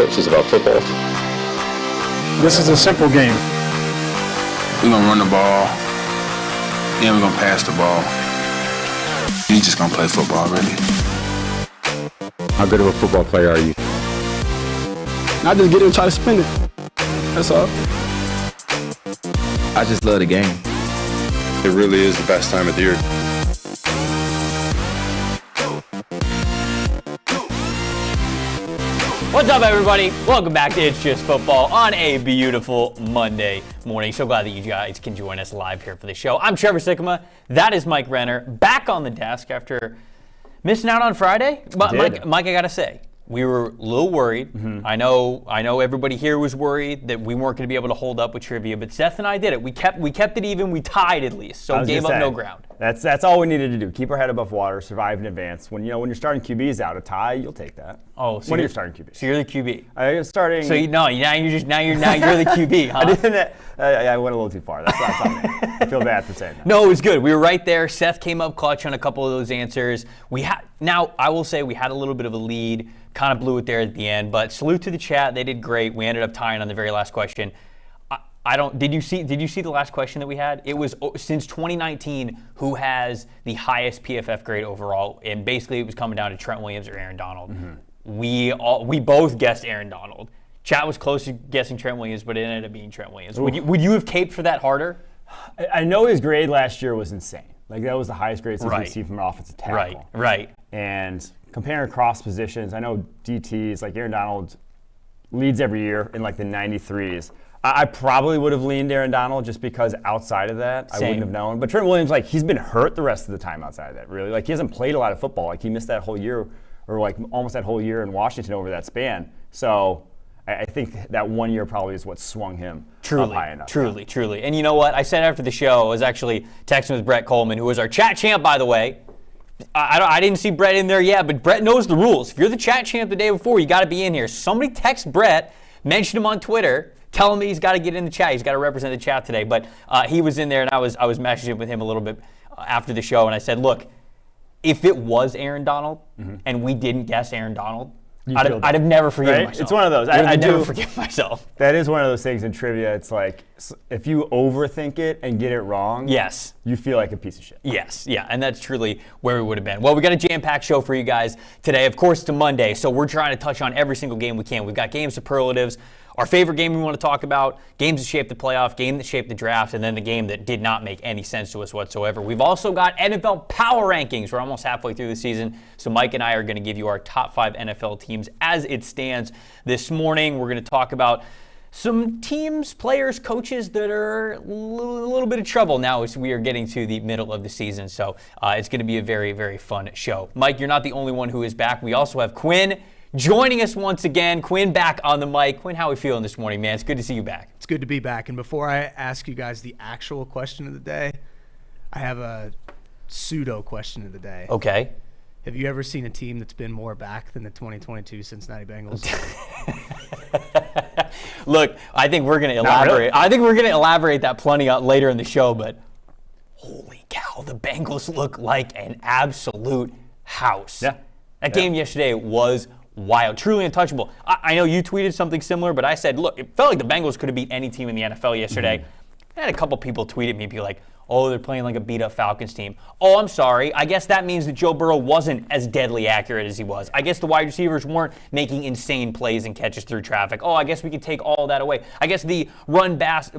Touches about football. This is a simple game. We're going to run the ball, and we're going to pass the ball. You're just going to play football, really. How good of a football player are you? I just get it and try to spin it. That's all. I just love the game. It really is the best time of the year. What's up, everybody? Welcome back to It's Just Football on a beautiful Monday morning. So glad that you guys can join us live here for the show. I'm Trevor Sikkema. That is Mike Renner, back on the desk after missing out on Friday. But Mike, I gotta say, we were a little worried. Mm-hmm. I know everybody here was worried that we weren't going to be able to hold up with trivia, but Seth and I did it. We kept it even. We tied at least, so gave up no ground. That's all we needed to do. Keep our head above water, survive in advance. When you're starting QBs out, a tie, you'll take that. Oh, so when you're starting QBs. So you're the QB. I'm starting. So now you're the QB, huh? I went a little too far. That's on me. I feel bad for saying that. No, it was good. We were right there. Seth came up clutch on a couple of those answers. Now I will say we had a little bit of a lead. Kind of blew it there at the end, but salute to the chat. They did great. We ended up tying on the very last question. Did you see the last question that we had? It was since 2019, who has the highest PFF grade overall? And basically it was coming down to Trent Williams or Aaron Donald. Mm-hmm. We both guessed Aaron Donald. Chat was close to guessing Trent Williams, but it ended up being Trent Williams. Would you have caped for that harder? I know his grade last year was insane. Like, that was the highest grade since we've seen from an offensive tackle. Right. And comparing cross positions, I know DTs, like Aaron Donald leads every year in like the 93s. I probably would have leaned Aaron Donald just because outside of that, Same. I wouldn't have known. But Trent Williams, like, he's been hurt the rest of the time outside of that, really. Like, he hasn't played a lot of football. Like, he missed that whole year, or like almost that whole year in Washington over that span. So I think that 1 year probably is what swung him up high enough. Truly. And you know what? I said after the show, I was actually texting with Brett Coleman, who was our chat champ, by the way. I didn't see Brett in there yet, but Brett knows the rules. If you're the chat champ the day before, you got to be in here. Somebody text Brett, mention him on Twitter, tell him he's got to get in the chat. He's got to represent the chat today. But he was in there, and I was messaging with him a little bit after the show, and I said, look, if it was Aaron Donald and we didn't guess Aaron Donald, I'd have never forgiven myself. It's one of those. I never forgive myself. That is one of those things in trivia. It's like, if you overthink it and get it wrong, yes, you feel like a piece of shit. Yes, yeah, and that's truly where we would have been. Well, we got a jam-packed show for you guys today. Of course, it's a Monday, so we're trying to touch on every single game we can. We've got game superlatives, our favorite game we want to talk about, games that shaped the playoff, game that shaped the draft, and then the game that did not make any sense to us whatsoever. We've also got NFL power rankings. We're almost halfway through the season, so Mike and I are going to give you our top 5 NFL teams as it stands this morning. We're going to talk about some teams, players, coaches that are a little bit of trouble now as we are getting to the middle of the season. So it's going to be a very, very fun show. Mike, you're not the only one who is back. We also have Quinn joining us once again. Quinn back on the mic. Quinn, how are we feeling this morning, man? It's good to see you back. It's good to be back. And before I ask you guys the actual question of the day, I have a pseudo question of the day. Okay. Have you ever seen a team that's been more back than the 2022 Cincinnati Bengals? Look, I think we're going to elaborate. Really. I think we're going to elaborate that plenty later in the show, but holy cow, the Bengals look like an absolute house. Yeah. That game yesterday was wild, truly untouchable. I know you tweeted something similar, but I said, look, it felt like the Bengals could have beat any team in the NFL yesterday. Mm-hmm. I had a couple people tweet at me and be like, oh, they're playing like a beat-up Falcons team. Oh, I'm sorry. I guess that means that Joe Burrow wasn't as deadly accurate as he was. I guess the wide receivers weren't making insane plays and catches through traffic. Oh, I guess we could take all that away. I guess the run-pass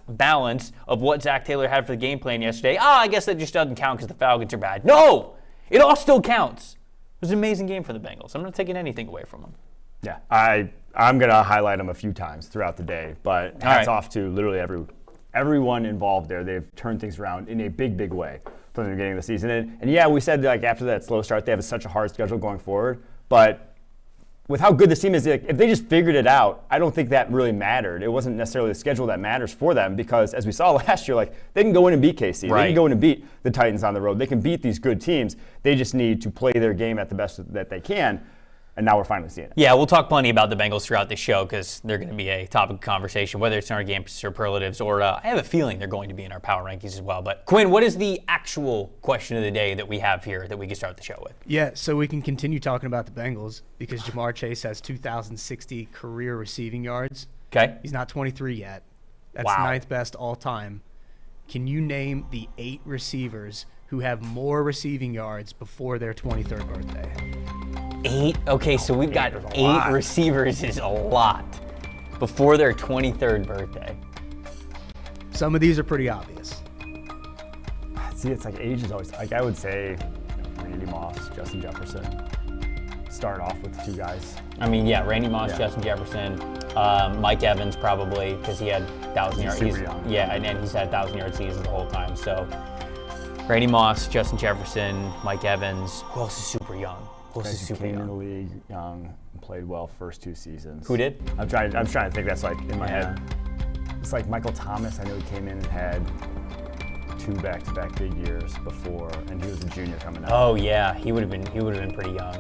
balance of what Zach Taylor had for the game plan yesterday, I guess that just doesn't count because the Falcons are bad. No! It all still counts. It was an amazing game for the Bengals. I'm not taking anything away from them. Yeah, I'm going to highlight them a few times throughout the day, but hats off to literally everyone involved there. They've turned things around in a big, big way from the beginning of the season. And yeah, we said like after that slow start, they have such a hard schedule going forward. But with how good this team is, if they just figured it out, I don't think that really mattered. It wasn't necessarily the schedule that matters for them because, as we saw last year, like they can go in and beat KC. Right. They can go in and beat the Titans on the road. They can beat these good teams. They just need to play their game at the best that they can. And now we're finally seeing it. Yeah, we'll talk plenty about the Bengals throughout the show because they're going to be a topic of conversation, whether it's in our game superlatives or I have a feeling they're going to be in our power rankings as well. But Quinn, what is the actual question of the day that we have here that we can start the show with? Yeah, so we can continue talking about the Bengals because Jamar Chase has 2,060 career receiving yards. Okay. He's not 23 yet. That's Wow. ninth best all time. Can you name the 8 receivers who have more receiving yards before their 23rd birthday? 8? Okay, so we've got 8 receivers is a lot before their 23rd birthday. Some of these are pretty obvious. See, it's like age is always, like I would say, Randy Moss, Justin Jefferson. Start off with 2 guys. I mean, yeah, Randy Moss, Yeah. Justin Jefferson, Mike Evans probably because he had 1,000 yards. super young. Yeah, and he's had 1,000-yard seasons the whole time. So Randy Moss, Justin Jefferson, Mike Evans. Who else is super young? Who else is Guys who super came in the young? league young and played well first 2 seasons. Who did? I'm trying to think. That's like in my Yeah. head. It's like Michael Thomas. I know he came in and had 2 back-to-back big years before, and he was a junior coming out. Oh yeah, he would have been pretty young.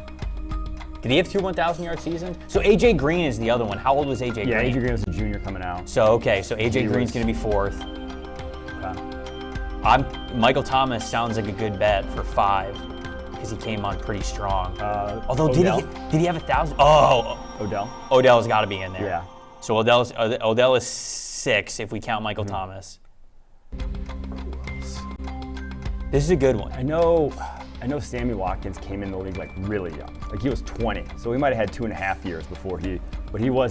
Did he have 2 1,000-yard seasons? So AJ Green is the other one. How old was AJ Green? Yeah, AJ Green was a junior coming out. So okay, so AJ Green's going to be 4th. Michael Thomas sounds like a good bet for 5 because he came on pretty strong. Although Odell. did he have 1,000? Oh, Odell. Odell's got to be in there. Yeah. So Odell is 6 if we count Michael Thomas. This is a good one. I know Sammy Watkins came in the league like really young. Like he was 20, so he might have had 2.5 years before but he only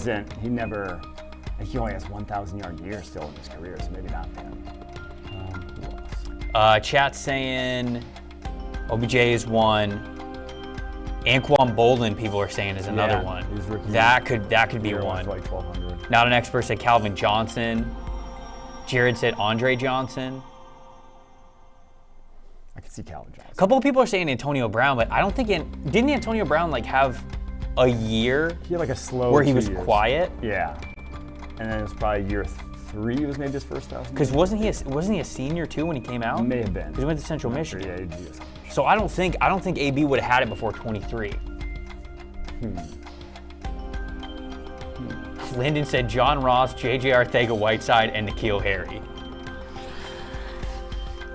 has 1,000-yard year still in his career, so maybe not him. Who else? Chat's saying OBJ is 1. Anquan Bolden, people are saying, is another Yeah, one. he's rookie. That could be Year one. for like 1,200. Not an expert said Calvin Johnson. Jared said Andre Johnson. I could see Calvin Johnson. A couple of people are saying Antonio Brown, but I don't think didn't Antonio Brown like have a year He had like a slow where he 2 was years. quiet? Yeah. And then it was probably year 3 was maybe his first 1,000. Because wasn't he a senior too when he came out? May have been. Because he went to Central Not sure, Michigan. Yeah, he is. So I don't think AB would have had it before 23. Lyndon said John Ross, J.J. Arcega-Whiteside, and N'Keal Harry.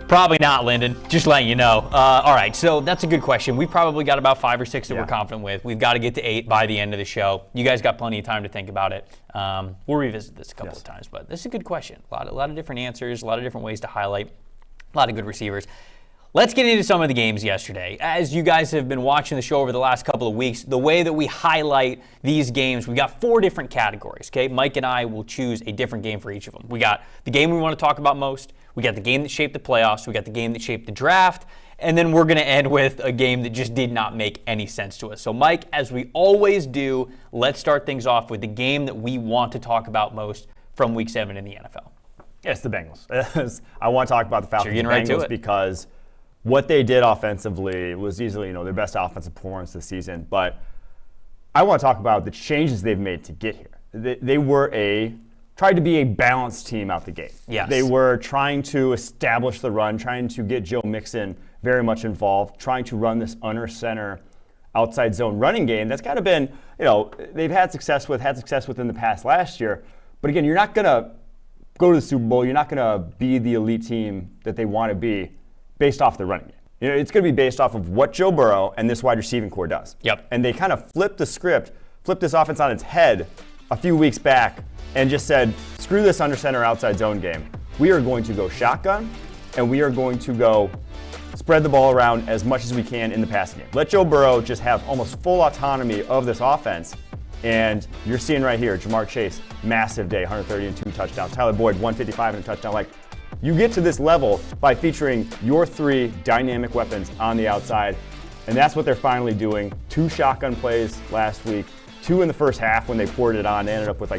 Probably not, Lyndon. Just letting you know. All right, so that's a good question. We've probably got about 5 or 6 that we're confident with. We've got to get to 8 by the end of the show. You guys got plenty of time to think about it. We'll revisit this a couple of times, but this is a good question. A lot of different answers, a lot of different ways to highlight, a lot of good receivers. Let's get into some of the games yesterday. As you guys have been watching the show over the last couple of weeks, the way that we highlight these games, we got 4 different categories, okay? Mike and I will choose a different game for each of them. We got the game we want to talk about most, we got the game that shaped the playoffs, we got the game that shaped the draft, and then we're going to end with a game that just did not make any sense to us. So Mike, as we always do, let's start things off with the game that we want to talk about most from Week 7 in the NFL. Yes, the Bengals. I want to talk about the Falcons getting and right to Bengals it. because what they did offensively was easily, their best offensive performance this season. But I want to talk about the changes they've made to get here. They tried to be a balanced team out the gate. Yes. They were trying to establish the run, trying to get Joe Mixon very much involved, trying to run this under center outside zone running game. That's kind of been, they've had success with in the past last year. But again, you're not going to go to the Super Bowl. You're not going to be the elite team that they want to be based off the running game. It's going to be based off of what Joe Burrow and this wide receiving core does. Yep. And they kind of flipped the script, flipped this offense on its head a few weeks back and just said, screw this under center outside zone game. We are going to go shotgun and we are going to go spread the ball around as much as we can in the passing game. Let Joe Burrow just have almost full autonomy of this offense. And you're seeing right here, Jamar Chase, massive day, 130 and 2 touchdowns. Tyler Boyd, 155 and a touchdown. Like, you get to this level by featuring your 3 dynamic weapons on the outside, and that's what they're finally doing. 2 shotgun plays last week, 2 in the first half when they poured it on. They ended up with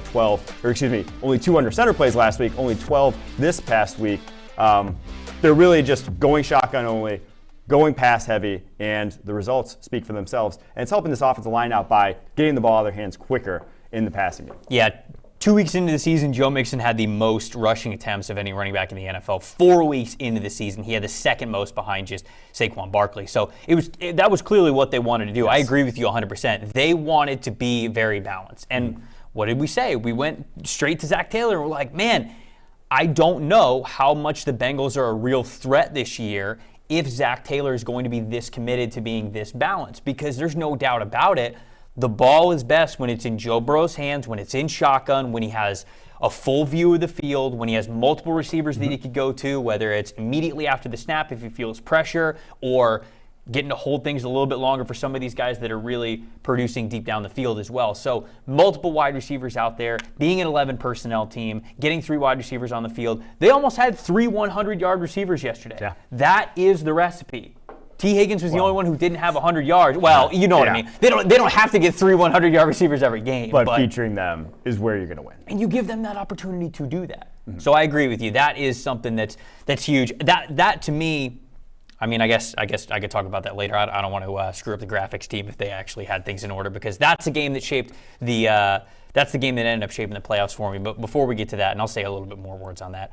only 2 under center plays last week, only 12 this past week. They're really just going shotgun only, going pass heavy, and the results speak for themselves. And it's helping this offensive line out by getting the ball out of their hands quicker in the passing game. Yeah, 2 weeks into the season, Joe Mixon had the most rushing attempts of any running back in the NFL. 4 weeks into the season, he had the second most behind just Saquon Barkley. So that was clearly what they wanted to do. Yes. I agree with you 100%. They wanted to be very balanced. And what did we say? We went straight to Zach Taylor and we're like, man, I don't know how much the Bengals are a real threat this year if Zach Taylor is going to be this committed to being this balanced, because there's no doubt about it. The ball is best when it's in Joe Burrow's hands, when it's in shotgun, when he has a full view of the field, when he has multiple receivers that he could go to, whether it's immediately after the snap if he feels pressure, or getting to hold things a little bit longer for some of these guys that are really producing deep down the field as well. So multiple wide receivers out there, being an 11 personnel team, getting 3 wide receivers on the field. They almost had 3 100-yard receivers yesterday. Yeah. That is the recipe. T. Higgins was the only one who didn't have 100 yards. Well, you know what I mean. They don't have to get 3 100-yard receivers every game. But featuring them is where you're going to win. And you give them that opportunity to do that. Mm-hmm. So I agree with you. That is something that's huge. That to me, I mean, I guess I could talk about that later. I don't want to screw up the graphics team if they actually had things in order, because that's a game that shaped that's the game that ended up shaping the playoffs for me. But before we get to that, and I'll say a little bit more words on that,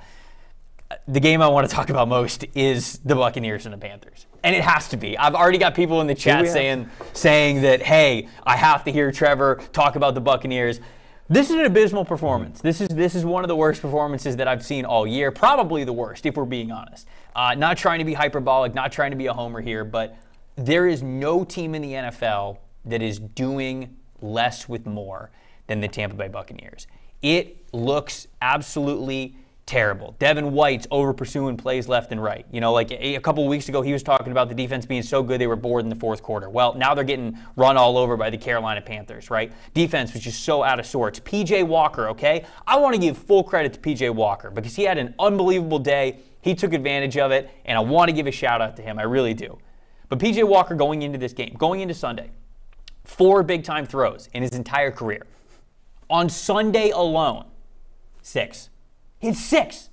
the game I want to talk about most is the Buccaneers and the Panthers. And it has to be. I've already got people in the chat saying that, hey, I have to hear Trevor talk about the Buccaneers. This is an abysmal performance. This is one of the worst performances that I've seen all year. Probably the worst, if we're being honest. Not trying to be hyperbolic, not trying to be a homer here, but there is no team in the NFL that is doing less with more than the Tampa Bay Buccaneers. It looks absolutely terrible. Devin White's over pursuing plays left and right. You know, like a couple of weeks ago, he was talking about the defense being so good they were bored in the fourth quarter. Well, now they're getting run all over by the Carolina Panthers, right? Defense was just so out of sorts. P.J. Walker, okay? I want to give full credit to P.J. Walker because he had an unbelievable day. He took advantage of it, and I want to give a shout out to him. I really do. But P.J. Walker going into this game, going into Sunday, 4 big-time throws in his entire career. On Sunday alone, 6. He had 6,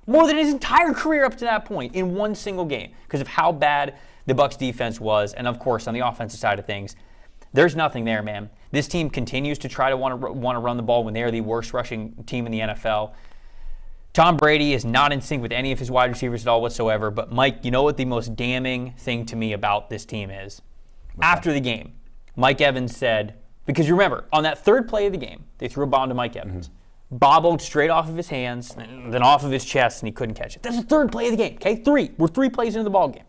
more than his entire career up to that point in one single game because of how bad the Bucs defense was. And of course, on the offensive side of things, there's nothing there, man. This team continues to try to want to run the ball when they are the worst rushing team in the NFL. Tom Brady is not in sync with any of his wide receivers at all whatsoever. But Mike, you know what the most damning thing to me about this team is? After the game, Mike Evans said, because you remember, on that third play of the game, they threw a bomb to Mike Evans. Mm-hmm. Bobbled straight off of his hands, and then off of his chest, and he couldn't catch it. That's the third play of the game, okay? 3. We're 3 plays into the ball game.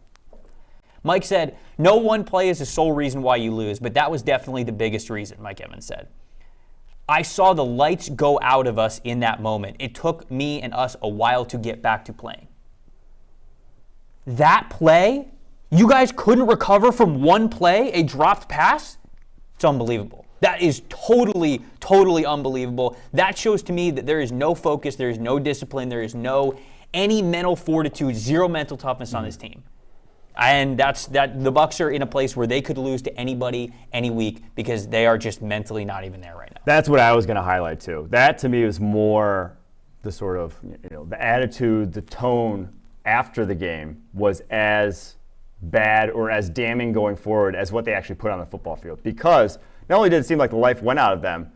Mike said, no one play is the sole reason why you lose, but that was definitely the biggest reason, Mike Evans said. I saw the lights go out of us in that moment. It took me and us a while to get back to playing. That play, you guys couldn't recover from one play, a dropped pass? It's unbelievable. That is totally, totally unbelievable. That shows to me that there is no focus, there is no discipline, there is any mental fortitude, 0 mental toughness on this team. And the Bucs are in a place where they could lose to anybody, any week, because they are just mentally not even there right now. That's what I was going to highlight too. That to me was more the sort of, the attitude, the tone after the game was as bad or as damning going forward as what they actually put on the football field. Because not only did it seem like the life went out of them,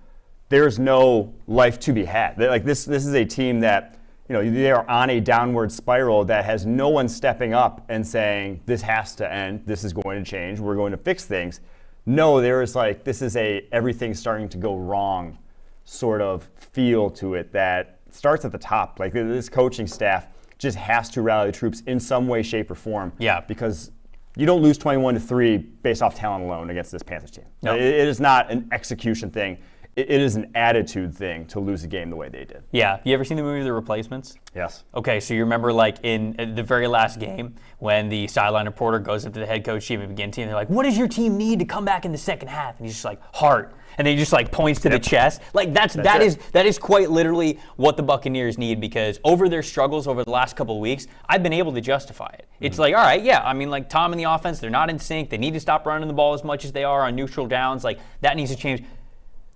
there's no life to be had. This is a team that, they are on a downward spiral that has no one stepping up and saying, this has to end, this is going to change, we're going to fix things. No, there is this is everything's starting to go wrong sort of feel to it that starts at the top. This coaching staff just has to rally the troops in some way, shape, or form. Yeah. Because you don't lose 21-3 based off talent alone against this Panthers team. No. It is not an execution thing. It is an attitude thing to lose a game the way they did. Yeah. You ever seen the movie The Replacements? Yes. Okay, so you remember in the very last game when the sideline reporter goes up to the head coach team and begins team, they're like, what does your team need to come back in the second half? And he's just like, heart. And then he just points to the chest. That is quite literally what the Buccaneers need, because over their struggles over the last couple of weeks, I've been able to justify it. It's all right, yeah, I mean, Tom and the offense, they're not in sync. They need to stop running the ball as much as they are on neutral downs. That needs to change.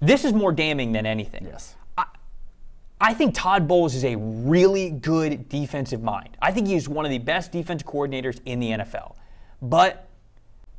This is more damning than anything. Yes. I think Todd Bowles is a really good defensive mind. I think he's one of the best defensive coordinators in the NFL. But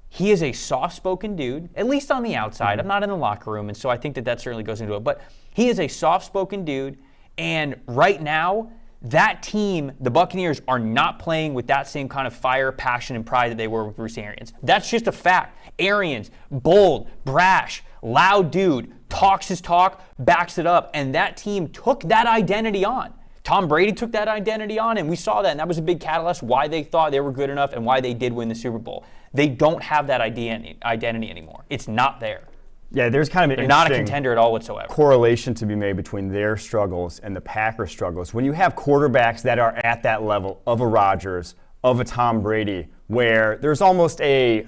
he is a soft-spoken dude, at least on the outside. I'm not in the locker room, and so I think that certainly goes into it. But he is a soft-spoken dude, and right now, that team, the Buccaneers, are not playing with that same kind of fire, passion, and pride that they were with Bruce Arians. That's just a fact. Arians, bold, brash, loud dude, talks his talk, backs it up, and that team took that identity on. Tom Brady took that identity on, and we saw that, and that was a big catalyst why they thought they were good enough and why they did win the Super Bowl. They don't have that identity anymore. It's not there. Yeah, there's kind of an They're not a contender at all whatsoever. Correlation to be made between their struggles and the Packers' struggles. When you have quarterbacks that are at that level of a Rodgers, of a Tom Brady, where there's almost a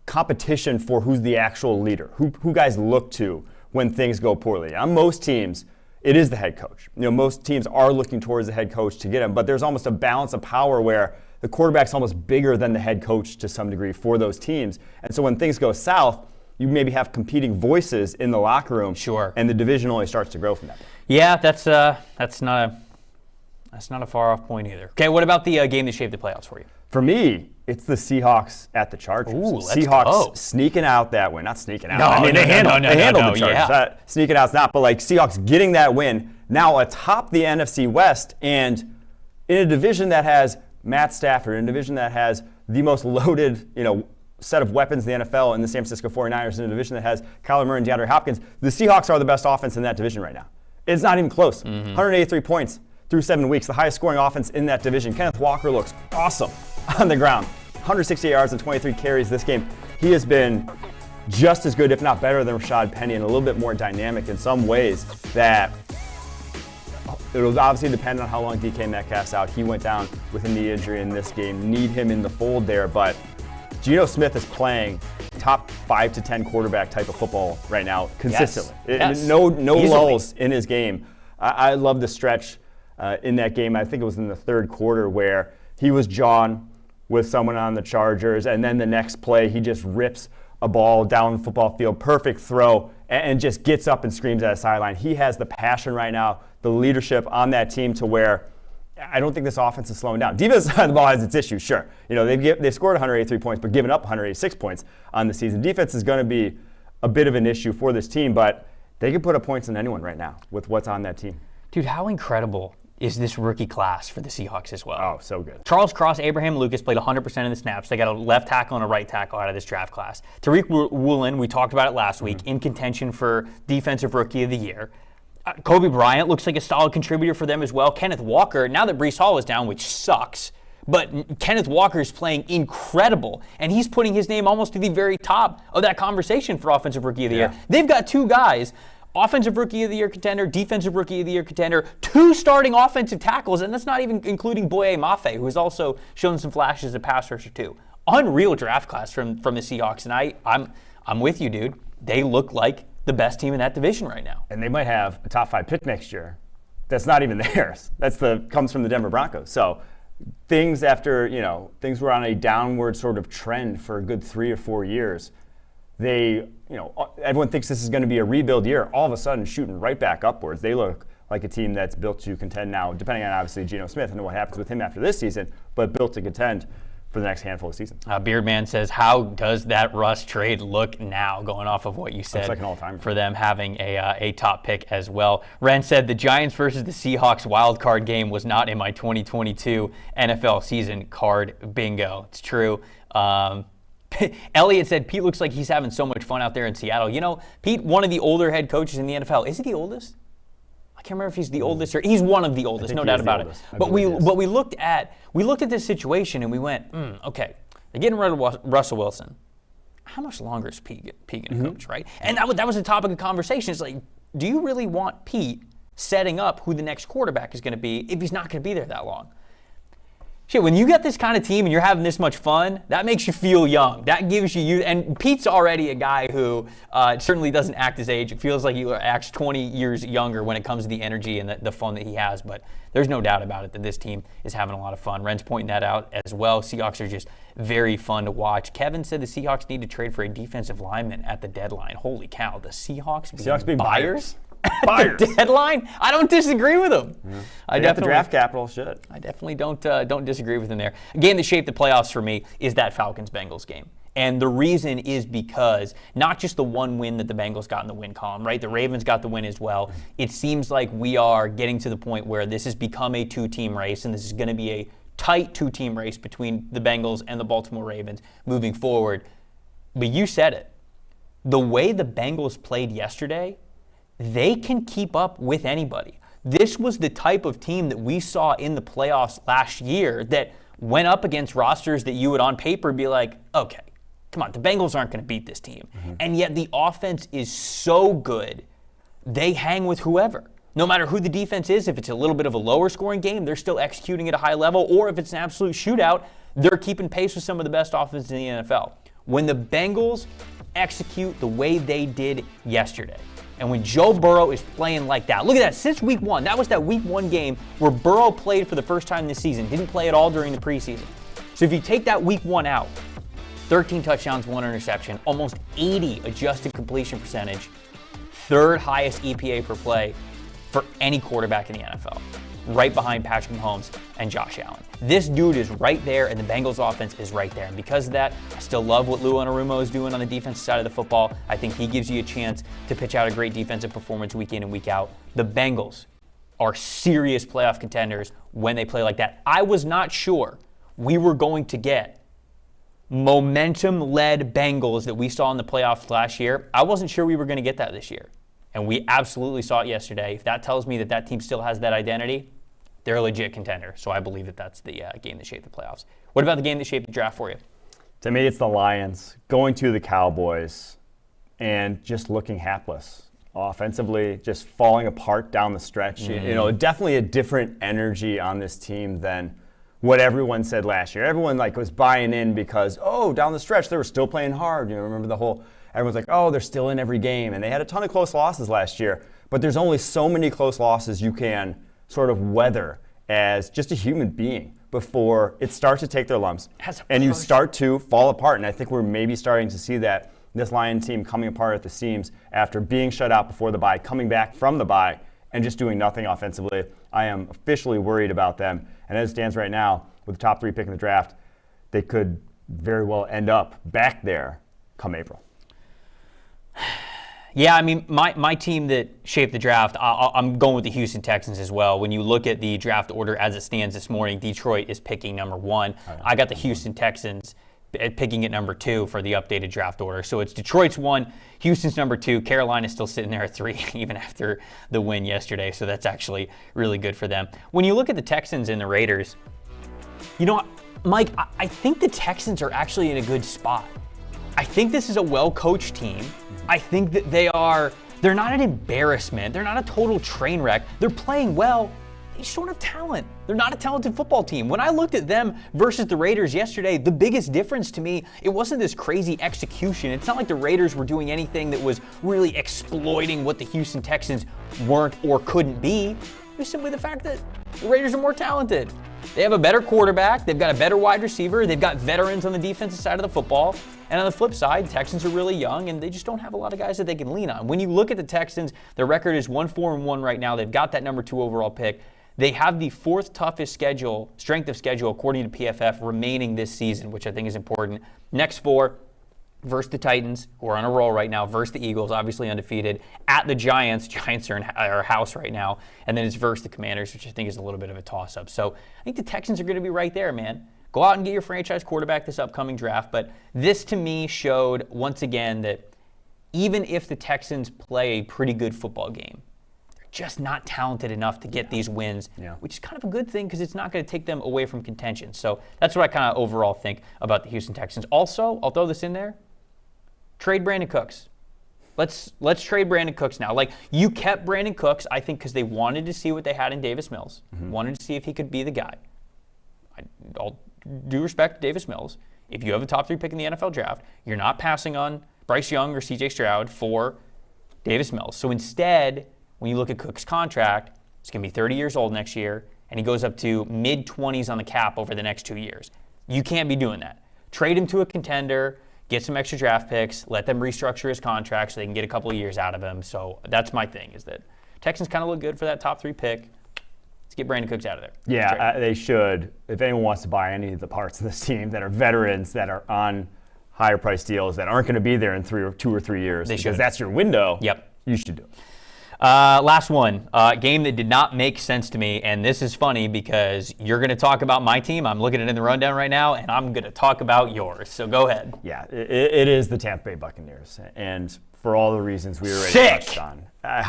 competition for who's the actual leader, who guys look to when things go poorly. On most teams, it is the head coach. Most teams are looking towards the head coach to get him, but there's almost a balance of power where the quarterback's almost bigger than the head coach to some degree for those teams. And so when things go south, you maybe have competing voices in the locker room. Sure. And the division only starts to grow from that. Yeah, that's not a far off point either. Okay, what about the game that shaped the playoffs for you? For me, it's the Seahawks at the Chargers. Ooh, let's Seahawks go. Sneaking out that win. Not sneaking out. No, they handled the Chargers. Yeah. Sneaking out's not, but like Seahawks getting that win now atop the NFC West and in a division that has Matt Stafford, in a division that has the most loaded, set of weapons in the NFL in the San Francisco 49ers, in a division that has Kyler Murray and DeAndre Hopkins. The Seahawks are the best offense in that division right now. It's not even close. 183 points through 7 weeks, the highest scoring offense in that division. Kenneth Walker looks awesome on the ground. 168 yards and 23 carries this game. He has been just as good, if not better, than Rashad Penny, and a little bit more dynamic in some ways. That it'll obviously depend on how long DK Metcalf's out. He went down with a knee injury in this game. Need him in the fold there, but Geno Smith is playing top 5 to 10 quarterback type of football right now consistently. Yes. No Easily. lulls in his game. I love the stretch in that game. I think it was in the third quarter where he was jawing with someone on the Chargers, and then the next play he just rips a ball down the football field, perfect throw, and just gets up and screams at a sideline. He has the passion right now, the leadership on that team to where I don't think this offense is slowing down. Defense side of the ball has its issues, sure. They've scored 183 points, but given up 186 points on the season. Defense is going to be a bit of an issue for this team, but they can put up points on anyone right now with what's on that team. Dude, how incredible is this rookie class for the Seahawks as well? Oh, so good. Charles Cross, Abraham Lucas played 100% of the snaps. They got a left tackle and a right tackle out of this draft class. Tariq Woolen, we talked about it last week, in contention for Defensive Rookie of the Year. Kobe Bryant looks like a solid contributor for them as well. Kenneth Walker, now that Breece Hall is down, which sucks, but Kenneth Walker is playing incredible, and he's putting his name almost to the very top of that conversation for Offensive Rookie of the Year. They've got two guys, Offensive Rookie of the Year contender, Defensive Rookie of the Year contender, 2 starting offensive tackles, and that's not even including Boye Mafe, who has also shown some flashes of pass rusher too. Unreal draft class from the Seahawks, and I'm with you, dude. They look like the best team in that division right now. And they might have a top 5 pick next year. That's not even theirs. Comes from the Denver Broncos. So things things were on a downward sort of trend for a good 3 or 4 years. Everyone thinks this is going to be a rebuild year. All of a sudden, shooting right back upwards. They look like a team that's built to contend now, depending on obviously Geno Smith and what happens with him after this season, but built to contend for the next handful of seasons. Beardman says, how does that Russ trade look now, going off of what you said? Looks like an all-timer. For them having a top pick as well. Ren said, the Giants versus the Seahawks wild card game was not in my 2022 NFL season card bingo. It's true. Elliot said, Pete looks like he's having so much fun out there in Seattle. Pete, one of the older head coaches in the NFL. Is he the oldest? I can't remember if he's the oldest or he's one of the oldest, no doubt about it. But we looked at this situation and we went, okay, they're getting rid of Russell Wilson. How much longer is Pete going to coach, right? And that was the topic of conversation. It's like, do you really want Pete setting up who the next quarterback is going to be if he's not going to be there that long? Shit, when you got this kind of team and you're having this much fun, that makes you feel young. That gives you youth. And Pete's already a guy who certainly doesn't act his age. It feels like he acts 20 years younger when it comes to the energy and the fun that he has. But there's no doubt about it that this team is having a lot of fun. Ren's pointing that out as well. Seahawks are just very fun to watch. Kevin said the Seahawks need to trade for a defensive lineman at the deadline. Holy cow, the Seahawks being buyers? At the deadline? I don't disagree with him. Yeah. I got the draft capital. I definitely don't disagree with him there. A game that shaped the playoffs for me is that Falcons-Bengals game. And the reason is because not just the one win that the Bengals got in the win column, right? The Ravens got the win as well. It seems like we are getting to the point where this has become a two-team race, and this is going to be a tight two-team race between the Bengals and the Baltimore Ravens moving forward. But you said it. The way the Bengals played yesterday, they can keep up with anybody. This was the type of team that we saw in the playoffs last year that went up against rosters that you would on paper be like, okay, come on, the Bengals aren't going to beat this team. And yet the offense is so good, they hang with whoever. No matter who the defense is, if it's a little bit of a lower scoring game, they're still executing at a high level, or if it's an absolute shootout, they're keeping pace with some of the best offenses in the NFL. When the Bengals execute the way they did yesterday, and when Joe Burrow is playing like that, look at that, since week one, that was that week one game where Burrow played for the first time this season, didn't play at all during the preseason. So if you take that week one out, 13 touchdowns, 1 interception, almost 80 adjusted completion percentage, third highest EPA per play for any quarterback in the NFL, right behind Patrick Mahomes and Josh Allen. This dude is right there, and the Bengals offense is right there. And because of that, I still love what Lou Anarumo is doing on the defensive side of the football. I think he gives you a chance to pitch out a great defensive performance week in and week out. The Bengals are serious playoff contenders when they play like that. I was not sure we were going to get momentum-led Bengals that we saw in the playoffs last year. I wasn't sure we were going to get that this year. And we absolutely saw it yesterday. If that tells me that that team still has that identity, they're a legit contender. So I believe that that's the game that shaped the playoffs. What about the game that shaped the draft for you? To me, it's the Lions going to the Cowboys and just looking hapless. Offensively, just falling apart down the stretch. You know, definitely a different energy on this team than what everyone said last year. Everyone was buying in because, down the stretch, they were still playing hard. You know, remember the whole, everyone's like, they're still in every game. And they had a ton of close losses last year. But there's only so many close losses you can sort of weather as just a human being before it starts to take their lumps. And you start to fall apart. And I think we're maybe starting to see that, this Lion team coming apart at the seams after being shut out before the bye, coming back from the bye, and just doing nothing offensively. I am officially worried about them. And as it stands right now, with the top 3 pick in the draft, they could very well end up back there come April. Yeah, I mean, my team that shaped the draft, I'm going with the Houston Texans as well. When you look at the draft order as it stands this morning, Detroit is picking number 1. I got the Houston Texans picking at number 2 for the updated draft order. So it's Detroit's 1, Houston's number 2. Carolina's still sitting there at 3, even after the win yesterday. So that's actually really good for them. When you look at the Texans and the Raiders, you know, Mike, I think the Texans are actually in a good spot. I think this is a well-coached team. I think that they're not an embarrassment. They're not a total train wreck. They're playing well. They just don't have talent. They're not a talented football team. When I looked at them versus the Raiders yesterday, the biggest difference to me, it wasn't this crazy execution. It's not like the Raiders were doing anything that was really exploiting what the Houston Texans weren't or couldn't be. It was simply the fact that the Raiders are more talented. They have a better quarterback. They've got a better wide receiver. They've got veterans on the defensive side of the football. And on the flip side, the Texans are really young, and they just don't have a lot of guys that they can lean on. When you look at the Texans, their record is 1-4-1 right now. They've got that number 2 overall pick. They have the 4th toughest strength of schedule, according to PFF, remaining this season, which I think is important. Next 4, versus the Titans, who are on a roll right now, versus the Eagles, obviously undefeated, at the Giants. Giants are in our house right now. And then it's versus the Commanders, which I think is a little bit of a toss-up. So I think the Texans are going to be right there, man. Go out and get your franchise quarterback this upcoming draft. But this, to me, showed once again that even if the Texans play a pretty good football game, they're just not talented enough to get these wins, which is kind of a good thing because it's not going to take them away from contention. So that's what I kind of overall think about the Houston Texans. Also, I'll throw this in there, trade Brandon Cooks. Let's trade Brandon Cooks now. Like, you kept Brandon Cooks, I think, because they wanted to see what they had in Davis Mills, wanted to see if he could be the guy. All due respect to Davis Mills, if you have a top 3 pick in the NFL draft, you're not passing on Bryce Young or CJ Stroud for Davis Mills. So instead, when you look at Cook's contract, he's going to be 30 years old next year, and he goes up to mid-20s on the cap over the next 2 years. You can't be doing that. Trade him to a contender, get some extra draft picks, let them restructure his contract so they can get a couple of years out of him. So that's my thing, is that Texans kind of look good for that top 3 pick. Let's get Brandon Cooks out of there. Yeah, they should. If anyone wants to buy any of the parts of this team that are veterans, that are on higher price deals that aren't going to be there in 2 or 3 years because that's your window, yep, you should do it. Last one, game that did not make sense to me, and this is funny because you're going to talk about my team. I'm looking at it in the rundown right now, and I'm going to talk about yours. So go ahead. Yeah, it is the Tampa Bay Buccaneers, and for all the reasons we already touched on. I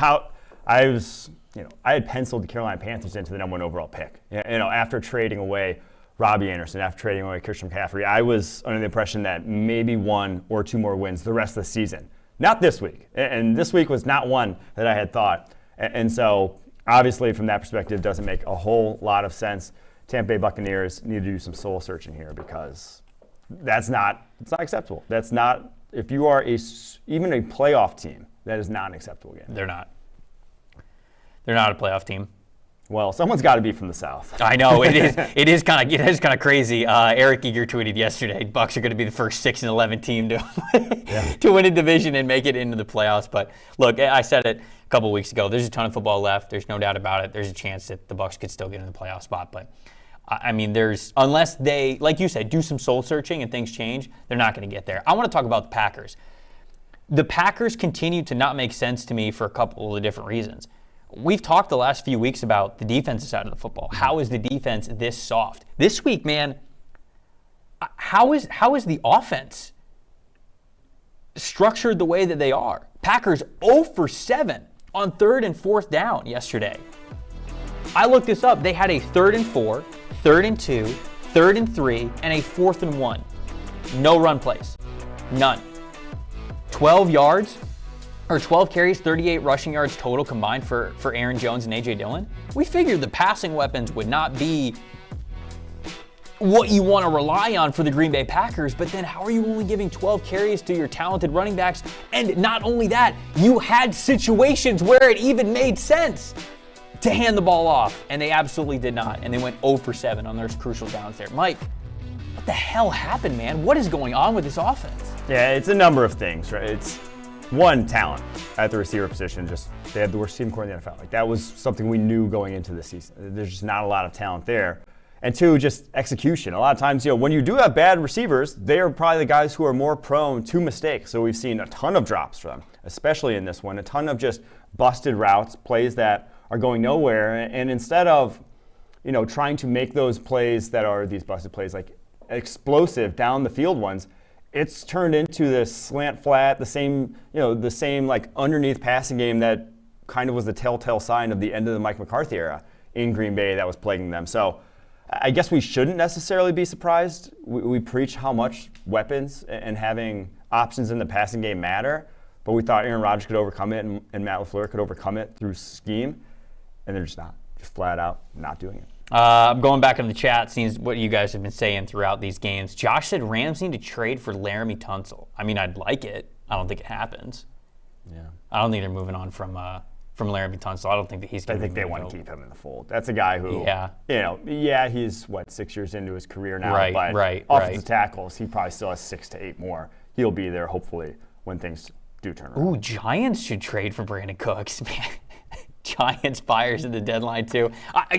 had penciled the Carolina Panthers into the #1 overall pick. After trading away Robbie Anderson, after trading away Christian McCaffrey, I was under the impression that maybe 1 or 2 more wins the rest of the season. Not this week. And this week was not one that I had thought. And so, obviously, from that perspective, it doesn't make a whole lot of sense. Tampa Bay Buccaneers need to do some soul searching here because it's not acceptable. That's not, if you are even a playoff team, that is not an acceptable game. They're not. They're not a playoff team. Well, someone's got to be from the South. I know it is. It is kind of crazy. Eric Eager tweeted yesterday, Bucs are going to be the first 6-11 team to win a division and make it into the playoffs. But look, I said it a couple weeks ago. There's a ton of football left. There's no doubt about it. There's a chance that the Bucs could still get in the playoff spot. But I mean, unless they, like you said, do some soul searching and things change, they're not going to get there. I want to talk about the Packers. The Packers continue to not make sense to me for a couple of different reasons. We've talked the last few weeks about the defensive side of the football. How is the defense this soft? This week, man, how is the offense structured the way that they are? Packers 0 for 7 on 3rd and 4th down yesterday. I looked this up. They had a 3rd and 4, 3rd and 2, 3rd and 3, and a 4th and 1. No run plays. None. 12 yards. Or 12 carries, 38 rushing yards total combined for Aaron Jones and A.J. Dillon. We figured the passing weapons would not be what you want to rely on for the Green Bay Packers, but then how are you only giving 12 carries to your talented running backs? And not only that, you had situations where it even made sense to hand the ball off, and they absolutely did not, and they went 0 for 7 on those crucial downs there. Mike, what the hell happened, man? What is going on with this offense? Yeah, it's a number of things, right? It's one, talent at the receiver position. They had the worst receiving core in the NFL. Like, that was something we knew going into the season. There's just not a lot of talent there. And two, just execution. A lot of times, when you do have bad receivers, they are probably the guys who are more prone to mistakes. So we've seen a ton of drops from them, especially in this one. A ton of just busted routes, plays that are going nowhere. And instead of, trying to make those plays that are these busted plays, like explosive down the field ones, it's turned into this slant flat, the same like underneath passing game that kind of was the telltale sign of the end of the Mike McCarthy era in Green Bay that was plaguing them. So I guess we shouldn't necessarily be surprised. We preach how much weapons and having options in the passing game matter, but we thought Aaron Rodgers could overcome it and Matt LaFleur could overcome it through scheme, and they're just not. Just flat out not doing it. I'm going back in the chat, seeing what you guys have been saying throughout these games. Josh said Rams need to trade for Laramie Tunsil. I mean, I'd like it. I don't think it happens. Yeah. I don't think they're moving on from Laramie Tunsil. I don't think that he's going to. I think they want to keep him in the fold. That's a guy who, he's 6 years into his career now. Right. Offensive tackles, he probably still has 6 to 8 more. He'll be there hopefully when things do turn around. Ooh, Giants should trade for Brandon Cooks, man. Giants buyers at the deadline too.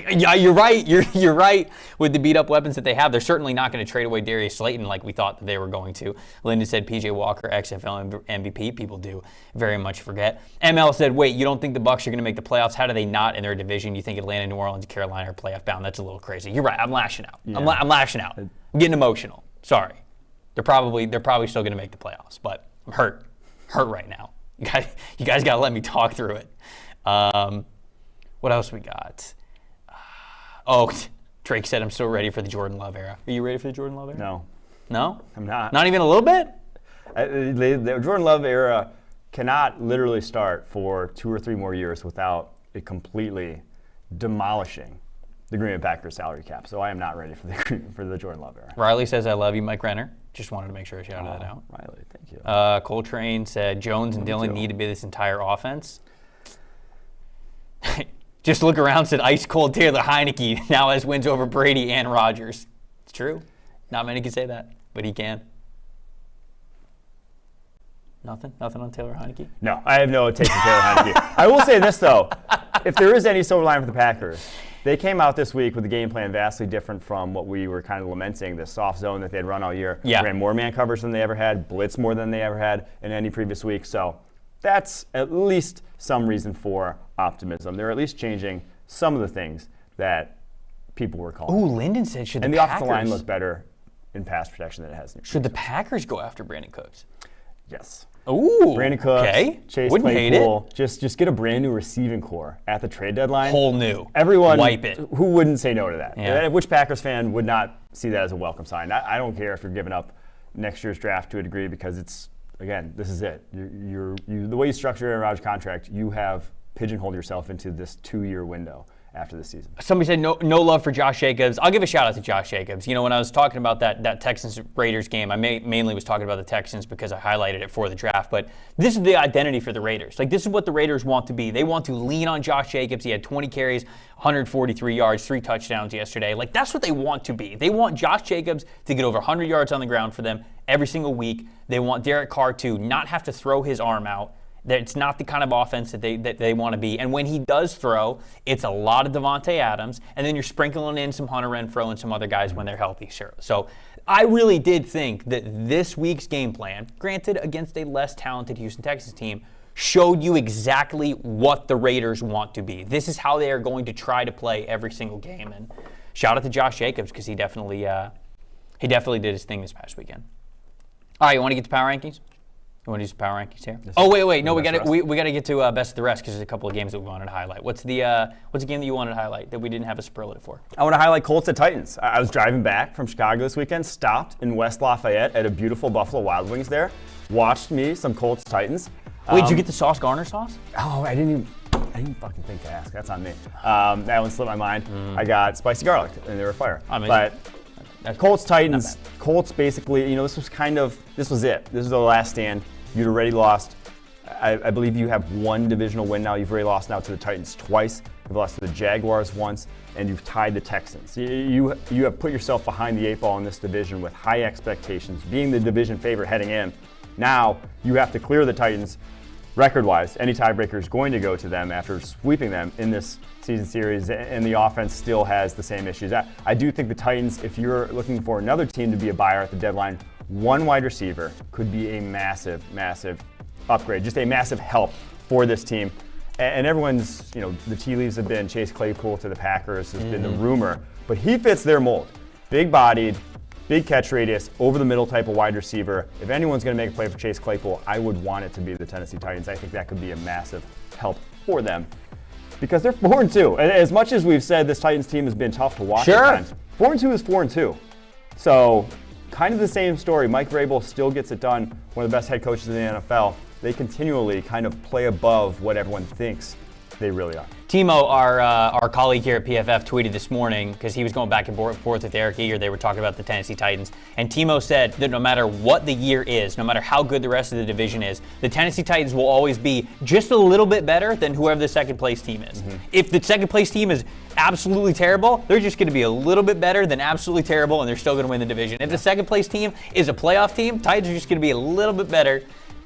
Yeah, you're right. You're right with the beat up weapons that they have. They're certainly not going to trade away Darius Slayton like we thought that they were going to. Lyndon said PJ Walker, XFL MVP. People do very much forget. ML said, wait, you don't think the Bucs are going to make the playoffs? How do they not in their division? You think Atlanta, New Orleans, Carolina are playoff bound? That's a little crazy. You're right. I'm lashing out. Yeah. I'm lashing out. I'm getting emotional. Sorry. They're probably still going to make the playoffs, but I'm hurt right now. You guys got to let me talk through it. What else we got? Drake said, I'm so ready for the Jordan Love era. Are you ready for the Jordan Love era? No. No? I'm not. Not even a little bit? The Jordan Love era cannot literally start for 2 or 3 more years without it completely demolishing the Green Bay Packers salary cap. So I am not ready for the Jordan Love era. Riley says, I love you, Mike Renner. Just wanted to make sure I shouted that out. Riley, thank you. Coltrane said, Jones and Dillon need to be this entire offense. Just look around, said ice cold Taylor Heineke now has wins over Brady and Rodgers. It's true. Not many can say that, but he can. Nothing on Taylor Heineke? No, I have no take on Taylor Heineke. I will say this, though. If there is any silver line for the Packers, They came out this week with a game plan vastly different from what we were kind of lamenting, the soft zone that they had run all year. Yeah. Ran more man coverage than they ever had, blitz more than they ever had in any previous week. So that's at least some reason for optimism. They're at least changing some of the things that people were calling. Ooh, Lyndon said should and the the Packers... offensive line look better in pass protection than it has. Should the Packers go after Brandon Cooks? Yes. Ooh, Brandon Cooks, okay. Chase Wouldn't Claypool, hate it. just get a brand new receiving core at the trade deadline. Whole new. Everyone, Wipe it. who wouldn't say no to that? Yeah. Which Packers fan would not see that as a welcome sign? I don't care if you're giving up next year's draft to a degree because it's, again, this is it. The way you structure Aaron Rodgers' contract, you have pigeonholed yourself into this 2-year window after the season. Somebody said no love for Josh Jacobs. I'll give a shout out to Josh Jacobs. You know, when I was talking about that Texans-Raiders game, I mainly was talking about the Texans because I highlighted it for the draft. But this is the identity for the Raiders. Like, this is what the Raiders want to be. They want to lean on Josh Jacobs. He had 20 carries, 143 yards, 3 touchdowns yesterday. Like, that's what they want to be. They want Josh Jacobs to get over 100 yards on the ground for them every single week. They want Derek Carr to not have to throw his arm out. That it's not the kind of offense that they want to be. And when he does throw, it's a lot of Devontae Adams, and then you're sprinkling in some Hunter Renfrow and some other guys when they're healthy. Sure. So I really did think that this week's game plan, granted against a less talented Houston Texans team, showed you exactly what the Raiders want to be. This is how they are going to try to play every single game. And shout out to Josh Jacobs because he definitely did his thing this past weekend. All right, you want to get to power rankings? You want to do some power rankings here? Oh, wait. No, we got to get to best of the rest because there's a couple of games that we wanted to highlight. What's the game that you wanted to highlight that we didn't have a superlative for? I want to highlight Colts at Titans. I was driving back from Chicago this weekend, stopped in West Lafayette at a beautiful Buffalo Wild Wings there, watched me some Colts Titans. Wait, did you get the Sauce Garner sauce? Oh, I didn't fucking think to ask. That's on me. That one slipped my mind. I got spicy garlic, and they were fire. Colts Titans. Colts basically, this was it. This was the last stand. You'd already lost. I believe you have one divisional win now. You've already lost now to the Titans twice. You've lost to the Jaguars once, and you've tied the Texans. You have put yourself behind the 8 ball in this division with high expectations, being the division favorite heading in. Now you have to clear the Titans record-wise. Any tiebreaker is going to go to them after sweeping them in this season series, and the offense still has the same issues. I do think the Titans, if you're looking for another team to be a buyer at the deadline, one wide receiver could be a massive, massive upgrade, just a massive help for this team. And everyone's, the tea leaves have been Chase Claypool to the Packers has been the rumor, but he fits their mold. Big-bodied, big catch radius, over-the-middle type of wide receiver. If anyone's going to make a play for Chase Claypool, I would want it to be the Tennessee Titans. I think that could be a massive help for them because they're 4-2. And as much as we've said this Titans team has been tough to watch at times, 4-2 is 4-2. So kind of the same story. Mike Vrabel still gets it done, one of the best head coaches in the NFL. They continually kind of play above what everyone thinks they really are. Timo, our colleague here at PFF, tweeted this morning because he was going back and forth with Eric Eager. They were talking about the Tennessee Titans. And Timo said that no matter what the year is, no matter how good the rest of the division is, the Tennessee Titans will always be just a little bit better than whoever the second place team is. If the second place team is absolutely terrible, they're just going to be a little bit better than absolutely terrible, and they're still going to win the division. If the second place team is a playoff team, Titans are just going to be a little bit better.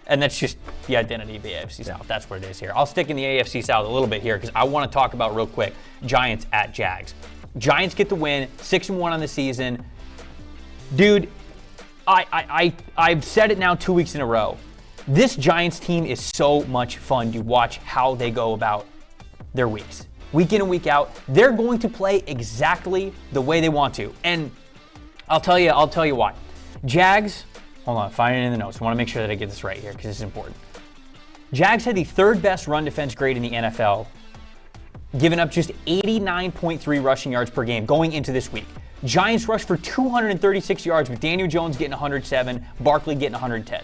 And that's just the identity of the AFC South. That's what it is here. I'll stick in the AFC South a little bit here because I want to talk about real quick Giants at Jags. Giants get the win, 6-1 on the season. Dude, I've said it now 2 weeks in a row. This Giants team is so much fun to watch how they go about their weeks. Week in and week out, they're going to play exactly the way they want to. And I'll tell you why. Jags. Hold on, find it in the notes. I want to make sure that I get this right here because this is important. Jags had the 3rd best run defense grade in the NFL, giving up just 89.3 rushing yards per game going into this week. Giants rushed for 236 yards with Daniel Jones getting 107, Barkley getting 110.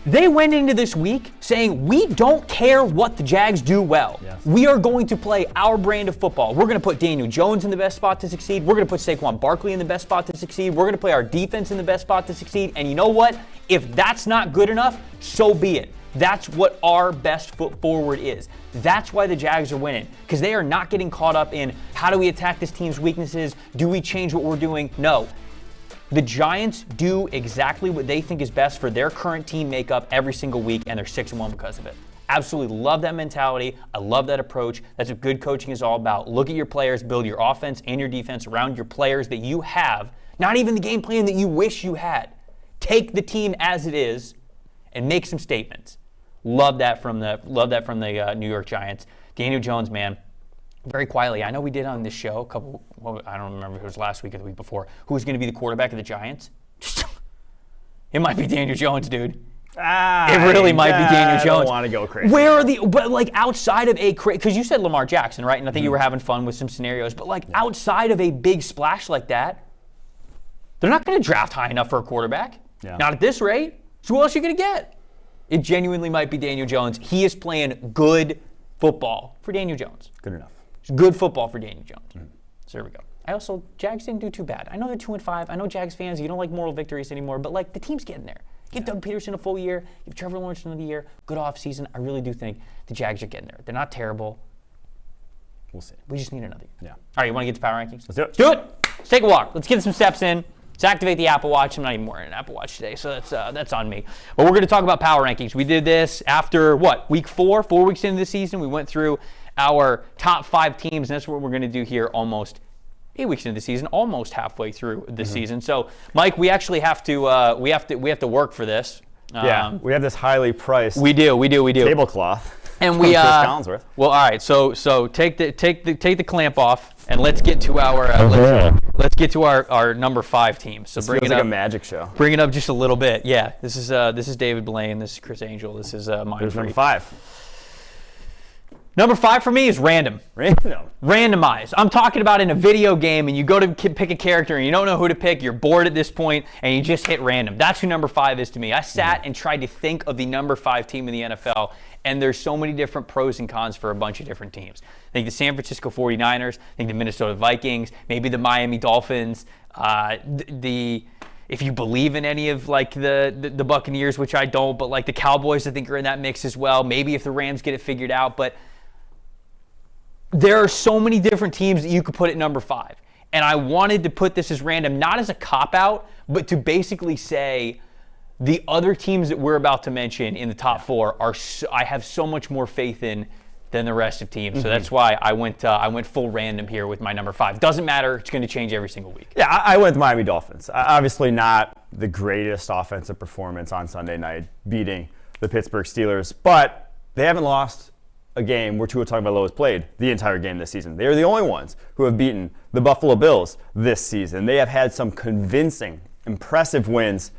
They went into this week saying, we don't care what the Jags do well. Yes. We are going to play our brand of football. We're going to put Daniel Jones in the best spot to succeed. We're going to put Saquon Barkley in the best spot to succeed. We're going to play our defense in the best spot to succeed. And you know what? If that's not good enough, so be it. That's what our best foot forward is. That's why the Jags are winning, because they are not getting caught up in how do we attack this team's weaknesses? Do we change what we're doing? No. The Giants do exactly what they think is best for their current team makeup every single week, and they're 6-1 because of it. Absolutely love that mentality. I love that approach. That's what good coaching is all about. Look at your players, build your offense and your defense around your players that you have, not even the game plan that you wish you had. Take the team as it is and make some statements. Love that from the New York Giants. Daniel Jones, man, very quietly. I know we did on this show I don't remember if it was last week or the week before, who's going to be the quarterback of the Giants. It might be Daniel Jones, dude. It really might be Daniel Jones. I don't want to go crazy. But like outside of because you said Lamar Jackson, right? And I think you were having fun with some scenarios. But like outside of a big splash like that, they're not going to draft high enough for a quarterback. Yeah. Not at this rate. So who else are you going to get? It genuinely might be Daniel Jones. He is playing good football for Daniel Jones. Good enough. It's good football for Daniel Jones. So there we go. Jags didn't do too bad. I know they're 2-5. I know Jags fans, you don't like moral victories anymore, but like the team's getting there. Give Doug Peterson a full year. Give Trevor Lawrence another year. Good offseason. I really do think the Jags are getting there. They're not terrible. We'll see. We just need another year. Yeah. All right, you want to get to power rankings? Let's do it. Let's do it. Let's take a walk. Let's get some steps in. Let's activate the Apple Watch. I'm not even wearing an Apple Watch today, so that's on me. But we're going to talk about power rankings. We did this after, week 4 weeks into the season. We went through our top 5 teams, and that's what we're going to do here almost 8 weeks into the season, almost halfway through the season. So, Mike, we actually have to we have to work for this. Yeah, we have this highly priced we do tablecloth. And we Chris Collinsworth. Well, all right. So take the clamp off, and let's get to our let's get to our number 5 team. So bring it like up. a magic show. Bring it up just a little bit. Yeah. This is David Blaine. This is Chris Angel. This is mine. There's number 5. Number 5 for me is random. Randomized. I'm talking about in a video game, and you go to pick a character, and you don't know who to pick. You're bored at this point, and you just hit random. That's who number 5 is to me. I sat and tried to think of the number 5 team in the NFL, and there's so many different pros and cons for a bunch of different teams. I think the San Francisco 49ers, I think the Minnesota Vikings, maybe the Miami Dolphins, if you believe in any of like the Buccaneers, which I don't, but like the Cowboys I think are in that mix as well. Maybe if the Rams get it figured out, but there are so many different teams that you could put at number 5. And I wanted to put this as random, not as a cop-out, but to basically say the other teams that we're about to mention in the top 4 I have so much more faith in than the rest of teams. So that's why I went full random here with my number 5. Doesn't matter. It's going to change every single week. Yeah, I went with Miami Dolphins. Obviously not the greatest offensive performance on Sunday night, beating the Pittsburgh Steelers, but they haven't lost a game where Tua Tagovailoa has played the entire game this season. They are the only ones who have beaten the Buffalo Bills this season. They have had some convincing, impressive wins.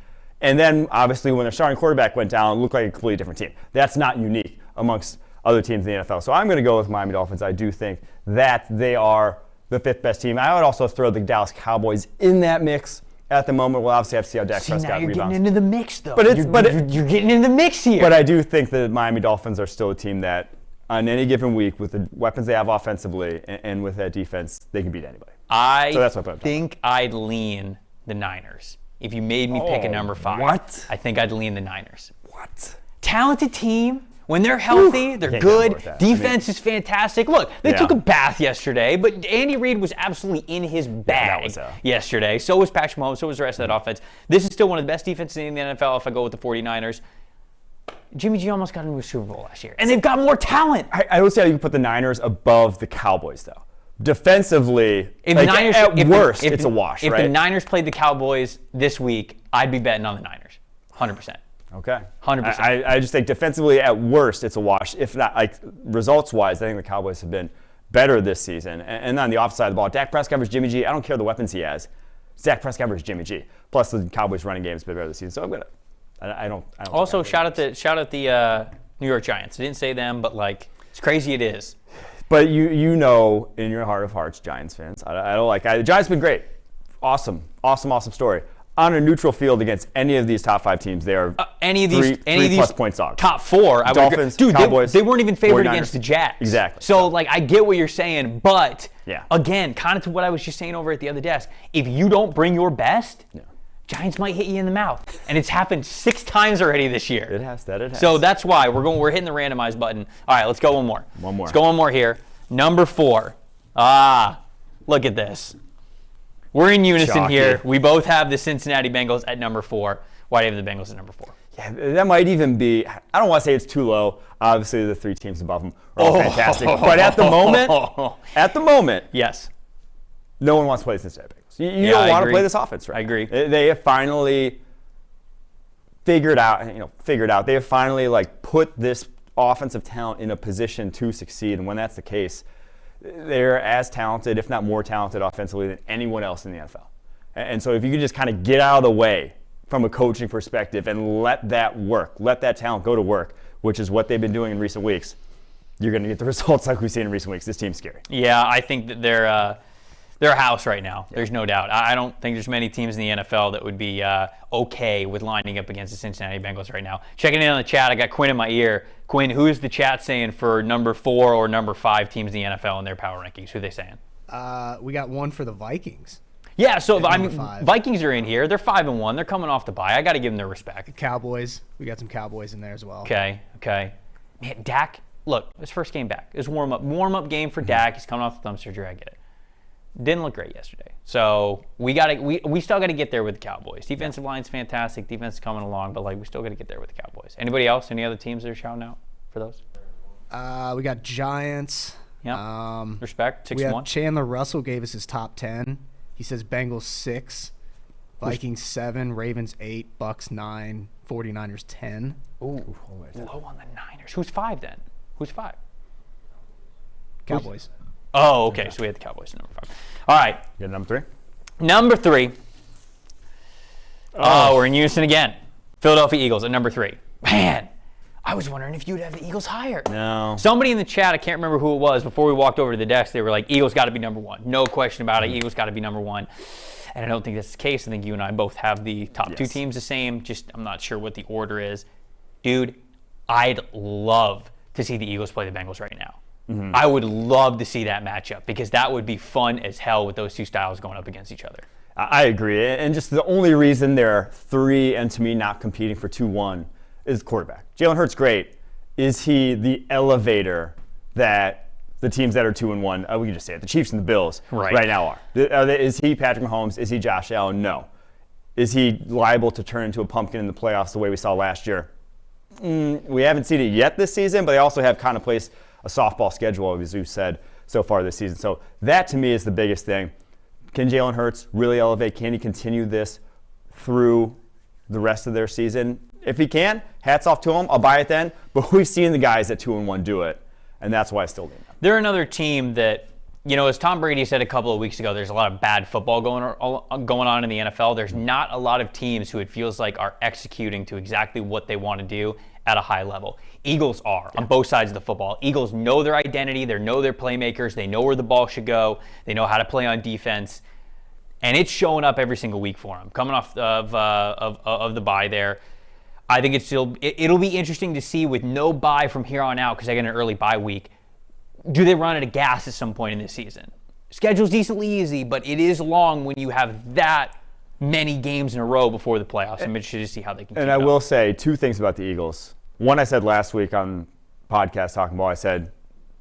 And then, obviously, when their starting quarterback went down, it looked like a completely different team. That's not unique amongst other teams in the NFL. So I'm going to go with Miami Dolphins. I do think that they are the 5th best team. I would also throw the Dallas Cowboys in that mix at the moment. We'll obviously have to see how Dak Prescott now you're rebounds. getting into the mix, though. But you're getting into the mix here. But I do think the Miami Dolphins are still a team that, on any given week, with the weapons they have offensively and with that defense, they can beat anybody. I think I'd lean the Niners. If you made me pick a number 5, what? I think I'd lean the Niners. What? Talented team. When they're healthy, they're good. Defense is fantastic. Look, they took a bath yesterday, but Andy Reid was absolutely in his bag yesterday. So was Patrick Mahomes. So was the rest of that offense. This is still one of the best defenses in the NFL if I go with the 49ers. Jimmy G almost got into a Super Bowl last year, and they've got more talent. I would say you can put the Niners above the Cowboys, though. Defensively, if the Niners, at worst, it's a wash, If right? the Niners played the Cowboys this week, I'd be betting on the Niners, 100%. Okay. 100%. I just think defensively, at worst, it's a wash. If not, like results-wise, I think the Cowboys have been better this season. And on the offside side of the ball, Dak Prescott versus Jimmy G, I don't care the weapons he has. It's Dak Prescott versus Jimmy G. Plus, the Cowboys' running game has been better this season. So I'm going to I don't also, shout out the New York Giants. I didn't say them, but like it's crazy it is. But you know, in your heart of hearts, Giants fans, I don't like. The Giants have been great, awesome story. On a neutral field against any of these top 5 teams, they are any of these plus points dogs. Top 4. Dolphins, dude, Cowboys, they weren't even favored 49ers. against the Jags. Exactly. So like I get what you're saying, but yeah. Again, kind of to what I was just saying over at the other desk. If you don't bring your best. Yeah. Giants might hit you in the mouth, and it's happened 6 times already this year. It has. So that's why we're hitting the randomize button. All right, let's go one more. Let's go one more here. Number 4. Look at this. We're in unison here. We both have the Cincinnati Bengals at number 4. Why do you have the Bengals at number 4? Yeah, that might even be, I don't want to say it's too low. Obviously, the 3 teams above them are all fantastic. But at the moment, yes, no one wants to play the Cincinnati Bengals. You don't want to play this offense, right? I agree. They have finally figured out. They have finally put this offensive talent in a position to succeed. And when that's the case, they're as talented, if not more talented offensively than anyone else in the NFL. And so if you could just kind of get out of the way from a coaching perspective and let that work, let that talent go to work, which is what they've been doing in recent weeks, you're going to get the results like we've seen in recent weeks. This team's scary. Yeah, I think that they're a house right now. There's no doubt. I don't think there's many teams in the NFL that would be okay with lining up against the Cincinnati Bengals right now. Checking in on the chat, I got Quinn in my ear. Quinn, who is the chat saying for number 4 or number 5 teams in the NFL in their power rankings? Who are they saying? We got one for the Vikings. Yeah, so Vikings are in here. They're 5-1. They're coming off the bye. I got to give them their respect. Cowboys. We got some Cowboys in there as well. Okay. Man, Dak, look, his first game back. It's warm-up game for Dak. He's coming off the thumb surgery. I get it. Didn't look great yesterday. So we still got to get there with the Cowboys. Defensive line's fantastic. Defense is coming along, but we still got to get there with the Cowboys. Anybody else? Any other teams that are shouting out for those? We got Giants. Yeah. Respect. 6-1. We have Chandler Russell gave us his top 10. He says Bengals 6, Vikings 7, Ravens 8, Bucks 9, 49ers 10. Ooh, low on the Niners. Who's 5 then? Who's 5? Cowboys. Oh, okay. So we had the Cowboys at number 5. All right. You got number 3? Number 3. Oh, we're in unison again. Philadelphia Eagles at number 3. Man, I was wondering if you'd have the Eagles higher. No. Somebody in the chat, I can't remember who it was, before we walked over to the desk, they were like, Eagles got to be number 1. No question about it. Eagles got to be number 1. And I don't think that's the case. I think you and I both have the top 2 teams the same. Just I'm not sure what the order is. Dude, I'd love to see the Eagles play the Bengals right now. Mm-hmm. I would love to see that matchup because that would be fun as hell with those 2 styles going up against each other. I agree. And just the only reason they're 3 and to me not competing for 2-1 is quarterback. Jalen Hurts, great. Is he the elevator that the teams that are 2-1, we can just say it, the Chiefs and the Bills right now are? Is he Patrick Mahomes? Is he Josh Allen? No. Is he liable to turn into a pumpkin in the playoffs the way we saw last year? We haven't seen it yet this season, but they also have kind of placed a softball schedule, as you said, so far this season. So that, to me, is the biggest thing. Can Jalen Hurts really elevate? Can he continue this through the rest of their season? If he can, hats off to him. I'll buy it then. But we've seen the guys at 2-1 do it, and that's why I still lean them. They're another team that, as Tom Brady said a couple of weeks ago, there's a lot of bad football going on in the NFL. There's not a lot of teams who it feels like are executing to exactly what they want to do at a high level. Eagles are on both sides of the football. Eagles know their identity. They know their playmakers. They know where the ball should go. They know how to play on defense. And it's showing up every single week for them. Coming off of the bye there, I think it'll be interesting to see with no bye from here on out because they get an early bye week. Do they run out of gas at some point in this season? Schedule's decently easy, but it is long when you have that many games in a row before the playoffs. I'm interested to see how they can keep it up. And I will say 2 things about the Eagles. One, I said last week on podcast talking ball, I said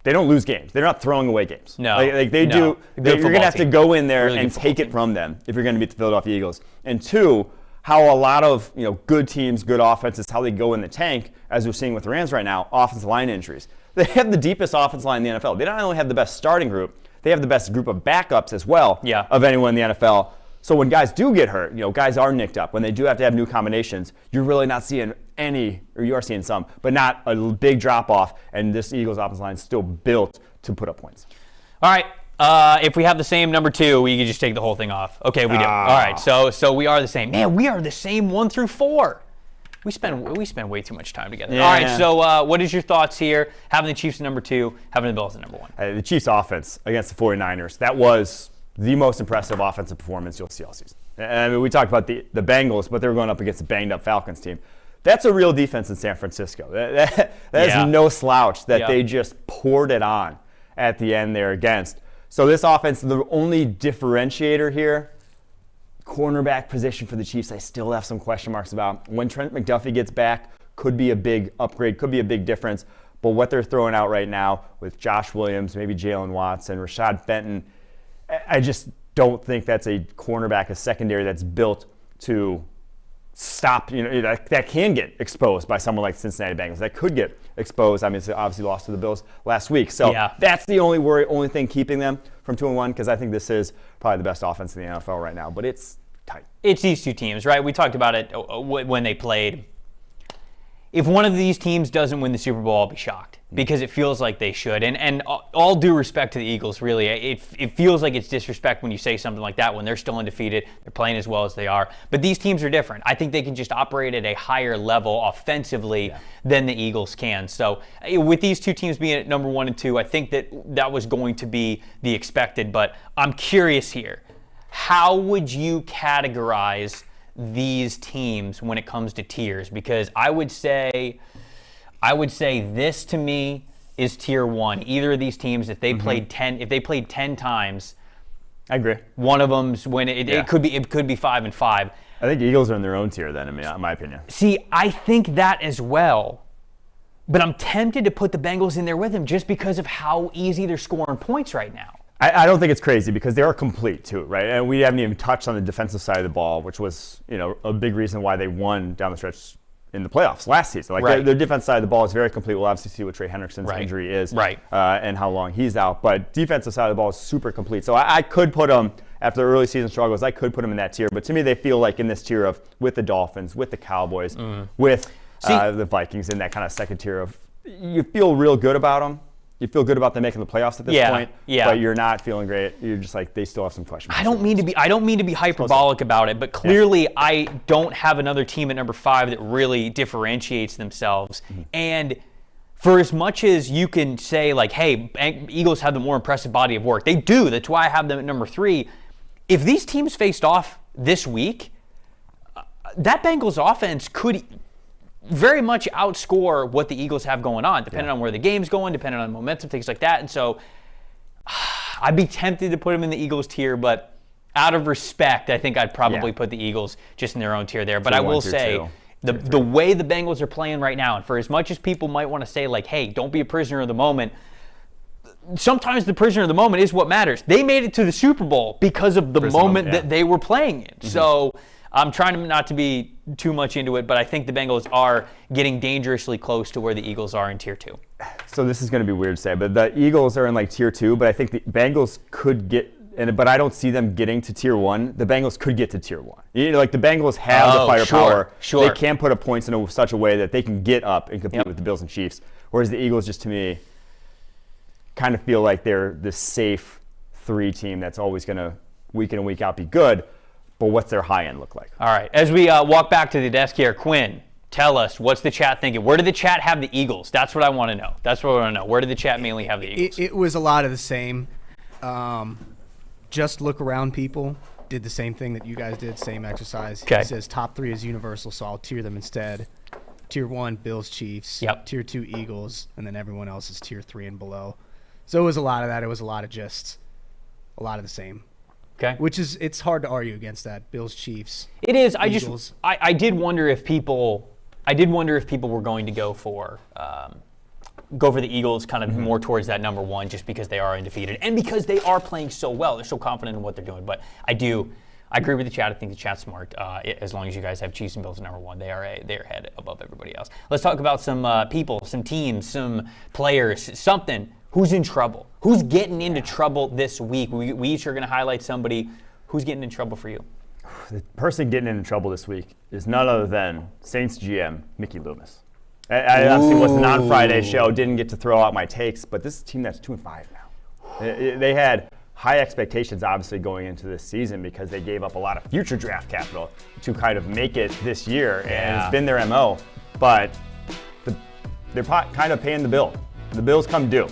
they don't lose games. They're not throwing away games. No. They do. You're going to have to go in there and take it from them if you're going to beat the Philadelphia Eagles. And 2, how a lot of good teams, good offenses, how they go in the tank, as we're seeing with the Rams right now, offensive line injuries. They have the deepest offensive line in the NFL. They not only have the best starting group, they have the best group of backups as well of anyone in the NFL. So when guys do get hurt, guys are nicked up. When they do have to have new combinations, you're really not seeing any, or you are seeing some, but not a big drop-off. And this Eagles offensive line is still built to put up points. All right. If we have the same number 2, we can just take the whole thing off. Okay, we do. All right, so we are the same. Man, we are the same 1 through 4. We spend way too much time together. Yeah. All right, so what is your thoughts here? Having the Chiefs at number 2, having the Bills at number 1. The Chiefs' offense against the 49ers, that was the most impressive offensive performance you'll see all season. I mean, we talked about the Bengals, but they were going up against a banged-up Falcons team. That's a real defense in San Francisco. That is no slouch that they just poured it on at the end there against. So this offense, the only differentiator here, cornerback position for the Chiefs, I still have some question marks about. When Trent McDuffie gets back, could be a big upgrade, could be a big difference. But what they're throwing out right now with Josh Williams, maybe Jalen Watson, Rashad Fenton, I just don't think that's a cornerback, a secondary that's built to stop, that can get exposed by someone like Cincinnati Bengals. That could get exposed. I mean, it's obviously lost to the Bills last week. So that's the only thing keeping them from 2-1, because I think this is probably the best offense in the NFL right now. But it's tight. It's these two teams, right? We talked about it when they played. If one of these teams doesn't win the Super Bowl, I'll be shocked, because it feels like they should. And all due respect to the Eagles, really, it feels like it's disrespect when you say something like that when they're still undefeated, they're playing as well as they are. But these teams are different. I think they can just operate at a higher level offensively than the Eagles can. So with these two teams being at number 1 and 2, I think that was going to be the expected. But I'm curious here. How would you categorize these teams when it comes to tiers? Because I would say this to me is tier 1. Either of these teams, if they played 10 times, I agree. One of them's when it could be 5 and 5. I think the Eagles are in their own tier then, in my opinion. See, I think that as well. But I'm tempted to put the Bengals in there with them just because of how easy they're scoring points right now. I don't think it's crazy because they are complete too, right? And we haven't even touched on the defensive side of the ball, which was, a big reason why they won down the stretch in the playoffs last season. Like their defense side of the ball is very complete. We'll obviously see what Trey Hendrickson's injury is, and how long he's out. But defensive side of the ball is super complete. So I could put them, after the early season struggles, I could put them in that tier. But to me, they feel like in this tier of with the Dolphins, with the Cowboys, with the Vikings in that kind of second tier of, you feel real good about them. You feel good about them making the playoffs at this point, but you're not feeling great. You're just like, they still have some questions. I don't mean to be hyperbolic about it, but clearly I don't have another team at number 5 that really differentiates themselves. And for as much as you can say, like, hey, Eagles have the more impressive body of work, they do. That's why I have them at number 3. If these teams faced off this week, that Bengals offense could very much outscore what the Eagles have going on, depending on where the game's going, depending on momentum, things like that. And so I'd be tempted to put them in the Eagles tier, but out of respect, I think I'd probably put the Eagles just in their own tier there. But I will say, the way the Bengals are playing right now, and for as much as people might want to say, like, hey, don't be a prisoner of the moment, sometimes the prisoner of the moment is what matters. They made it to the Super Bowl because of the moment that they were playing in. So I'm trying not to be too much into it, but I think the Bengals are getting dangerously close to where the Eagles are in tier 2. So this is going to be weird to say, but the Eagles are in like tier 2, but I think the Bengals could get, but I don't see them getting to tier 1. The Bengals could get to tier 1. Like the Bengals have the firepower. Sure. They can put up points in such a way that they can get up and compete with the Bills and Chiefs. Whereas the Eagles, just to me, kind of feel like they're the safe 3 team that's always going to week in and week out be good. But what's their high end look like? All right. As we walk back to the desk here, Quinn, tell us, what's the chat thinking? Where did the chat have the Eagles? That's what I want to know. Where did the chat mainly have the Eagles? It was a lot of the same. Just look around people did the same thing that you guys did, same exercise. Okay. It says top 3 is universal, so I'll tier them instead. Tier 1, Bills, Chiefs. Yep. Tier 2, Eagles. And then everyone else is tier 3 and below. So it was a lot of that. It was a lot of just a lot of the same. Okay. Which is, it's hard to argue against that. Bills, Chiefs. It is. Eagles. I did wonder if people were going to go for the Eagles kind of more towards that number 1 just because they are undefeated and because they are playing so well. They're so confident in what they're doing. But I agree with the chat. I think the chat's smart. As long as you guys have Chiefs and Bills at number 1, they're ahead above everybody else. Let's talk about some people, some teams, some players, something. Who's in trouble? Who's getting into trouble this week? We each are going to highlight somebody. Who's getting in trouble for you? The person getting into trouble this week is none other than Saints GM Mickey Loomis. I obviously wasn't on Friday's show, didn't get to throw out my takes, but this is a team that's 2-5 now. They had high expectations, obviously, going into this season because they gave up a lot of future draft capital to kind of make it this year, and it's been their MO. But they're kind of paying the bill. The bills come due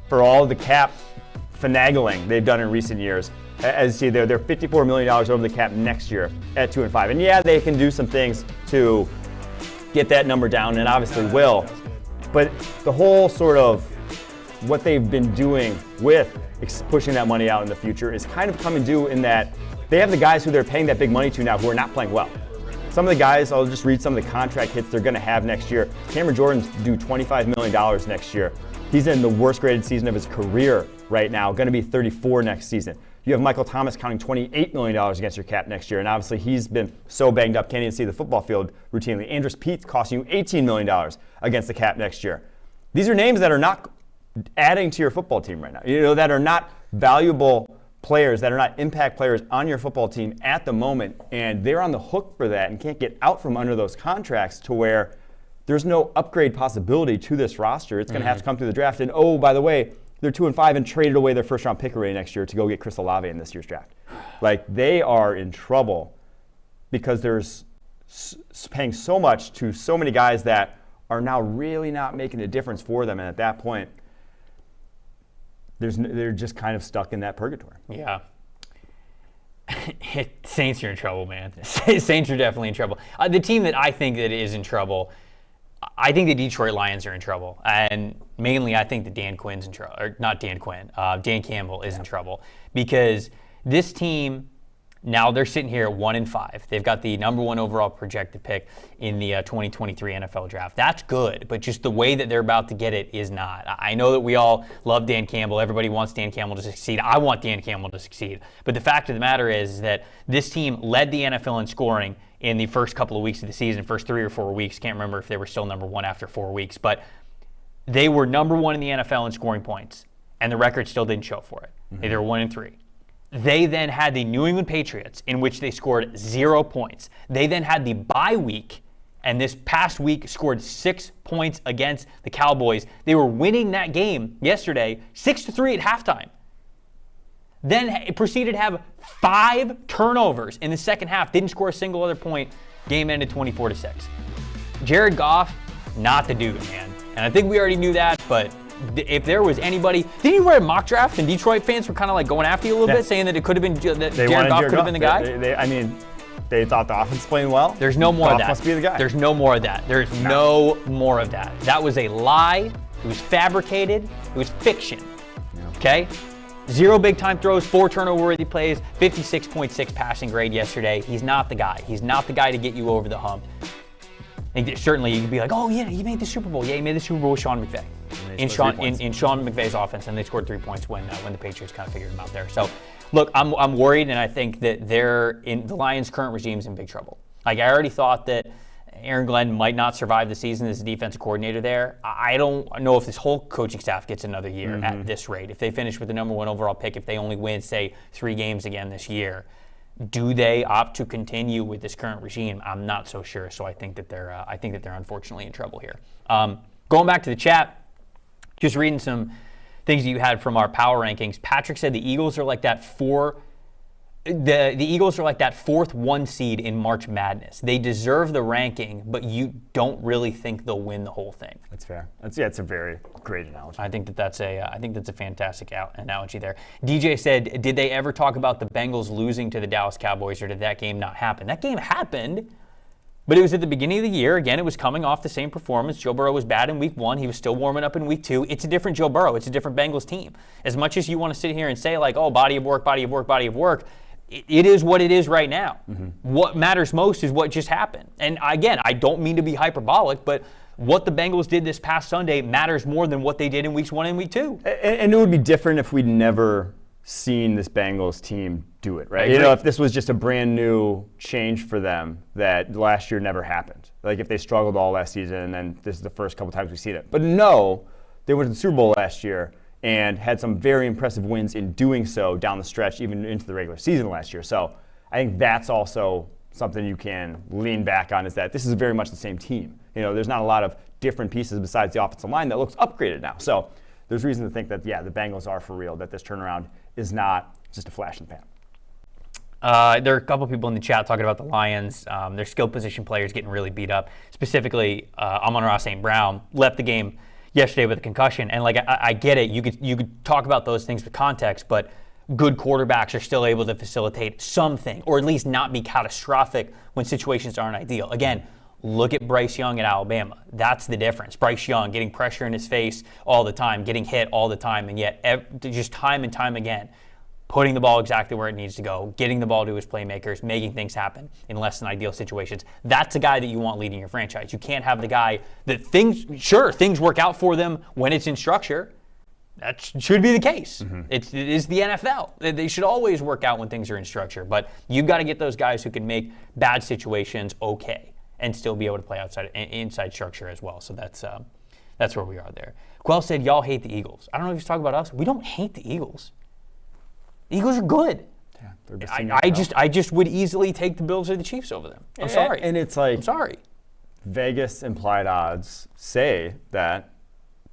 for all the cap finagling they've done in recent years. As you see, they're $54 million over the cap next year at 2-5. And yeah, they can do some things to get that number down, and obviously will. But the whole sort of what they've been doing with pushing that money out in the future is kind of coming due in that they have the guys who they're paying that big money to now who are not playing well. Some of the guys, I'll just read some of the contract hits they're going to have next year. Cameron Jordan's due $25 million next year. He's in the worst graded season of his career right now, going to be $34 next season. You have Michael Thomas counting $28 million against your cap next year, and obviously he's been so banged up, can't even see the football field routinely. Andrus Pete's costing you $18 million against the cap next year. These are names that are not adding to your football team right now, that are not valuable players, that are not impact players on your football team at the moment, and they're on the hook for that and can't get out from under those contracts to where there's no upgrade possibility to this roster. It's going to have to come through the draft. And oh, by the way, they're 2-5 and traded away their first-round pick already next year to go get Chris Olave in this year's draft. Like, they are in trouble because there's paying so much to so many guys that are now really not making a difference for them. And at that point, they're just kind of stuck in that purgatory. Yeah. Saints are in trouble, man. Saints are definitely in trouble. The team that I think that is in trouble, I think the Detroit Lions are in trouble. And mainly I think that Dan Quinn's in trouble. Or not Dan Quinn. Dan Campbell is in trouble. Because this team, now they're sitting here at 1-5. They've got the number 1 overall projected pick in the 2023 NFL draft. That's good, but just the way that they're about to get it is not. I know that we all love Dan Campbell. Everybody wants Dan Campbell to succeed. I want Dan Campbell to succeed. But the fact of the matter is that this team led the NFL in scoring in the first couple of weeks of the season, first 3 or 4 weeks. Can't remember if they were still number 1 after 4 weeks, but they were number 1 in the NFL in scoring points, and the record still didn't show for it. They were 1-3. They then had the New England Patriots, in which they scored 0 points. They then had the bye week, and this past week scored 6 points against the Cowboys. They were winning that game yesterday 6-3 at halftime. Then it proceeded to have 5 turnovers in the second half. Didn't score a single other point. Game ended 24-6. Jared Goff, not the dude, man. And I think we already knew that, but if there was anybody, didn't you write a mock draft and Detroit fans were kind of like going after you a little bit, saying that it could have been that Jared Goff could have been the guy? They thought the offense playing well. There's no more of that. Must be the guy. There's no more of that. There's no more of that. That was a lie. It was fabricated. It was fiction. Yeah. Okay? 0 big-time throws, 4 turnover-worthy plays, 56.6 passing grade yesterday. He's not the guy. He's not the guy to get you over the hump. And certainly, you'd be like, oh, yeah, he made the Super Bowl. Yeah, he made the Super Bowl with Sean McVay. In Sean McVay's offense, and they scored 3 points when the Patriots kind of figured him out there. So, look, I'm worried, and I think that the Lions' current regime is in big trouble. Like, I already thought that Aaron Glenn might not survive the season as a defensive coordinator there. I don't know if this whole coaching staff gets another year at this rate. If they finish with the number 1 overall pick, if they only win, say, 3 games again this year, do they opt to continue with this current regime? I'm not so sure. So I think that they're unfortunately in trouble here. Going back to the chat, just reading some things that you had from our power rankings. Patrick said the Eagles are like that the Eagles are like that 4th 1 seed in March Madness. They deserve the ranking, but you don't really think they'll win the whole thing. That's fair. It's a very great analogy. I think that's a fantastic analogy there. DJ said, did they ever talk about the Bengals losing to the Dallas Cowboys, or did that game not happen? That game happened, but it was at the beginning of the year. Again, it was coming off the same performance. Joe Burrow was bad in week 1. He was still warming up in week 2. It's a different Joe Burrow. It's a different Bengals team. As much as you want to sit here and say, like, oh, body of work, it is what it is right now. What matters most is what just happened. And again, I don't mean to be hyperbolic, but what the Bengals did this past Sunday matters more than what they did in weeks 1 and week 2. And it would be different if we'd never seen this Bengals team do it, right? If this was just a brand new change for them that last year never happened. Like if they struggled all last season and then this is the first couple times we've seen it. But no, they went to the Super Bowl last year and had some very impressive wins in doing so down the stretch, even into the regular season last year. So I think that's also something you can lean back on, is that this is very much the same team. There's not a lot of different pieces besides the offensive line that looks upgraded now. So there's reason to think that, yeah, the Bengals are for real, that this turnaround is not just a flash in the pan. There are a couple people in the chat talking about the Lions. Their skill position players getting really beat up. Specifically, Amon-Ra St. Brown left the game yesterday with a concussion, and I get it. You could talk about those things with context, but good quarterbacks are still able to facilitate something, or at least not be catastrophic when situations aren't ideal. Again, look at Bryce Young at Alabama. That's the difference. Bryce Young getting pressure in his face all the time, getting hit all the time, and yet just time and time again, putting the ball exactly where it needs to go, getting the ball to his playmakers, making things happen in less than ideal situations. That's a guy that you want leading your franchise. You can't have the guy that things work out for them when it's in structure. that should be the case. It is the NFL. They should always work out when things are in structure. But you've got to get those guys who can make bad situations okay and still be able to play inside structure as well. So that's where we are there. Quell said, y'all hate the Eagles. I don't know if he's talking about us. We don't hate the Eagles. The Eagles are good. Yeah, I just would easily take the Bills or the Chiefs over them. I'm sorry. And it's like, I'm sorry. Vegas implied odds say that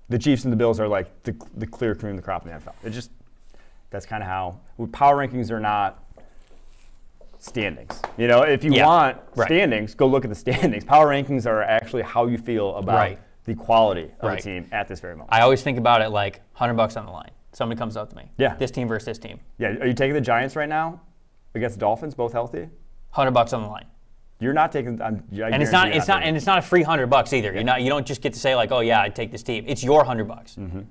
the Chiefs and the Bills are like the clear cream of the crop in the NFL. That's kind of how power rankings are not standings. If you want standings, go look at the standings. Power rankings are actually how you feel about the quality of a team at this very moment. I always think about it like $100 on the line. Somebody comes up to me. Yeah. This team versus this team. Yeah. Are you taking the Giants right now against the Dolphins, both healthy? $100 on the line. You're not taking. And it's not a free $100 either. Yeah. You don't just get to say like, oh yeah, I'd take this team. It's your $100.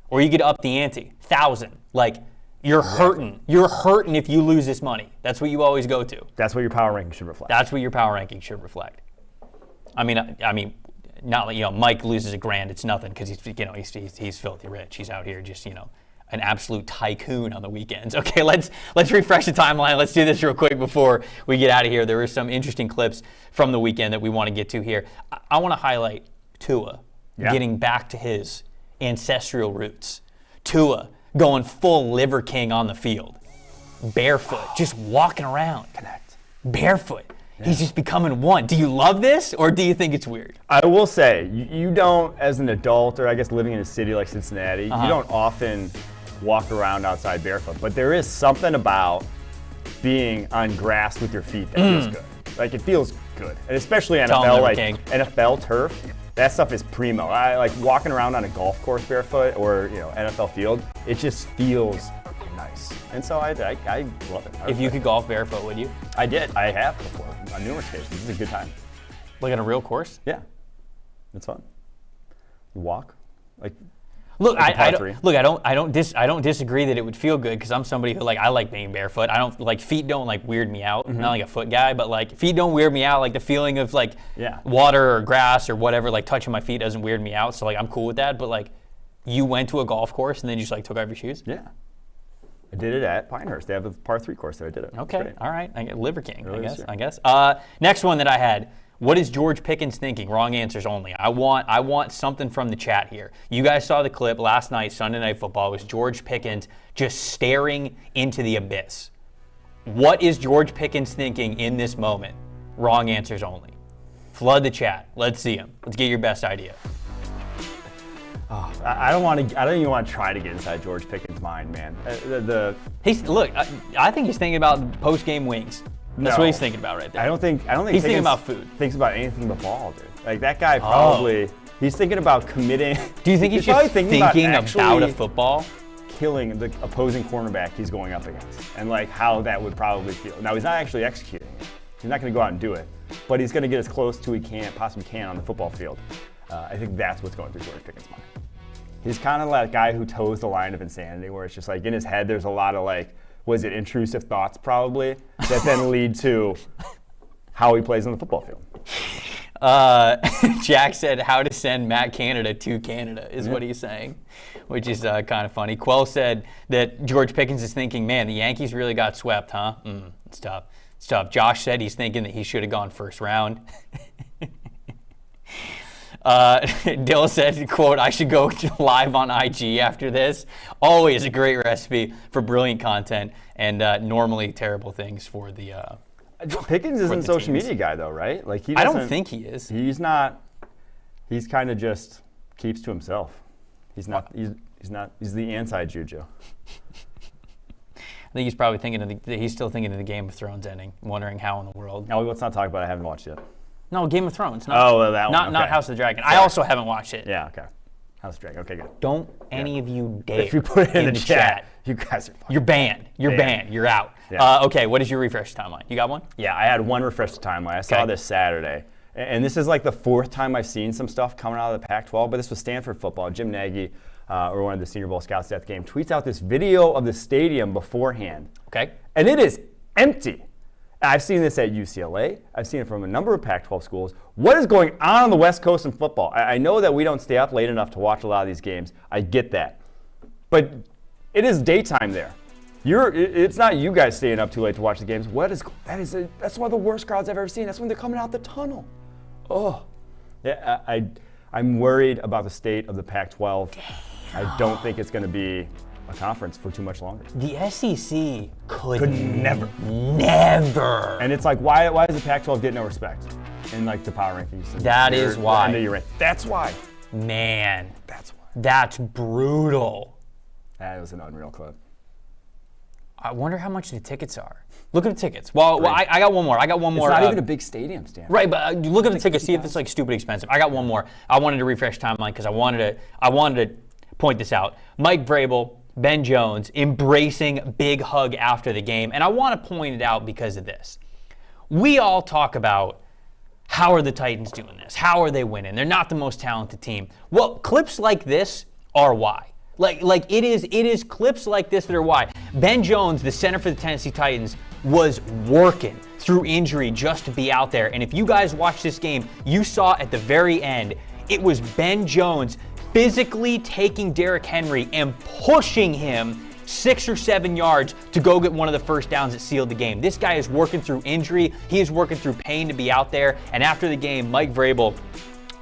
Or you get to up the ante, 1,000. Like you're hurting. You're hurting if you lose this money. That's what you always go to. That's what your power ranking should reflect. That's what your power ranking should reflect. I mean, not like Mike loses $1,000, it's nothing because he's filthy rich. He's out here just an absolute tycoon on the weekends. Okay, let's refresh the timeline. Let's do this real quick before we get out of here. There were some interesting clips from the weekend that we want to get to here. I want to highlight Tua getting back to his ancestral roots. Tua going full Liver King on the field, barefoot, just walking around. Connect. Barefoot. Yeah. He's just becoming one. Do you love this, or do you think it's weird? I will say, you don't, as an adult, or I guess living in a city like Cincinnati, you don't often walk around outside barefoot. But there is something about being on grass with your feet that feels good. Like, it feels good. And especially NFL turf, that stuff is primo. I like walking around on a golf course barefoot or, NFL field. It just feels nice. And so I love it. If you could golf barefoot, would you? I did. I have before on numerous occasions. This is a good time. Like on a real course? Yeah. It's fun. You walk. Look, I don't disagree that it would feel good because I'm somebody who I like being barefoot. I don't feet don't weird me out. I'm not like a foot guy, but feet don't weird me out. Like the feeling of water or grass or whatever touching my feet doesn't weird me out. So I'm cool with that. But you went to a golf course and then you just took off your shoes? Yeah. I did it at Pinehurst. They have a par 3 course there. I did it. Okay. All right. I get Liver King, I guess. Next one that I had. What is George Pickens thinking? Wrong answers only. I want something from the chat here. You guys saw the clip last night, Sunday Night Football. It was George Pickens just staring into the abyss. What is George Pickens thinking in this moment? Wrong answers only. Flood the chat. Let's see him. Let's get your best idea. Oh, I don't even want to try to get inside George Pickens' mind, man. I think he's thinking about post-game wings. That's what he's thinking about right there. I don't think he's thinking about food. Thinks about anything but ball, dude. That guy probably he's thinking about committing. Do you think he's just thinking about a football? Killing the opposing cornerback he's going up against, and how that would probably feel. Now he's not actually executing it. He's not going to go out and do it, but he's going to get as close to he possibly can on the football field. I think that's what's going through George Pickens' mind. He's kind of that guy who toes the line of insanity, where it's just in his head there's a lot of intrusive thoughts probably that then lead to how he plays on the football field. Jack said how to send Matt Canada to Canada is what he's saying, which is kind of funny. Quell said that George Pickens is thinking, man, the Yankees really got swept, huh? It's tough. It's tough. Josh said he's thinking that he should have gone first round. Dill said, quote, I should go live on IG after this. Always a great recipe for brilliant content and normally terrible things for the Pickens isn't a social media guy, though, right? I don't think he is. He's not. He's kind of just keeps to himself. He's not. He's the anti-Juju. I think he's probably he's still thinking of the Game of Thrones ending, wondering how in the world. No, let's not talk about it. I haven't watched it yet. No, Game of Thrones. That one. Not House of the Dragon. Sorry. I also haven't watched it. Yeah, okay. House of the Dragon. Okay, good. Don't any of you dare. If you put it in the chat, you guys are fine. You're banned. You're banned. You're out. Yeah. Okay, what is your refresh timeline? You got one? Yeah, I had one refresh timeline. I saw this Saturday. And this is the fourth time I've seen some stuff coming out of the Pac-12, but this was Stanford football. Jim Nagy, or one of the Senior Bowl scouts at the game, tweets out this video of the stadium beforehand. Okay. And it is empty. I've seen this at UCLA. I've seen it from a number of Pac-12 schools. What is going on the West Coast in football? I know that we don't stay up late enough to watch a lot of these games. I get that. But it is daytime there. It's not you guys staying up too late to watch the games. That's one of the worst crowds I've ever seen. That's when they're coming out the tunnel. Oh, yeah. I'm worried about the state of the Pac-12. I don't think it's going to be a conference for too much longer. The SEC could never. And it's like, why does the Pac-12 get no respect in like the power rankings? That is why. That's why. Man, that's why. That's brutal. That was an unreal clip. I wonder how much the tickets are. Look at the tickets. Well, I got one more. It's not even a big stadium, Stan. Right, but look at the tickets. See if it's like stupid expensive. I got one more. I wanted to refresh timeline because I wanted to point this out. Mike Vrabel, Ben Jones embracing big hug after the game, and I want to point it out because of this. We all talk about how are the Titans doing this? How are they winning? They're not the most talented team. Well, clips like this are why. Like it is clips like this that are why. Ben Jones, the center for the Tennessee Titans, was working through injury just to be out there. And if you guys watched this game, you saw at the very end, it was Ben Jones physically taking Derrick Henry and pushing him 6 or 7 yards to go get one of the first downs that sealed the game. This guy is working through injury. He is working through pain to be out there. And after the game, Mike Vrabel,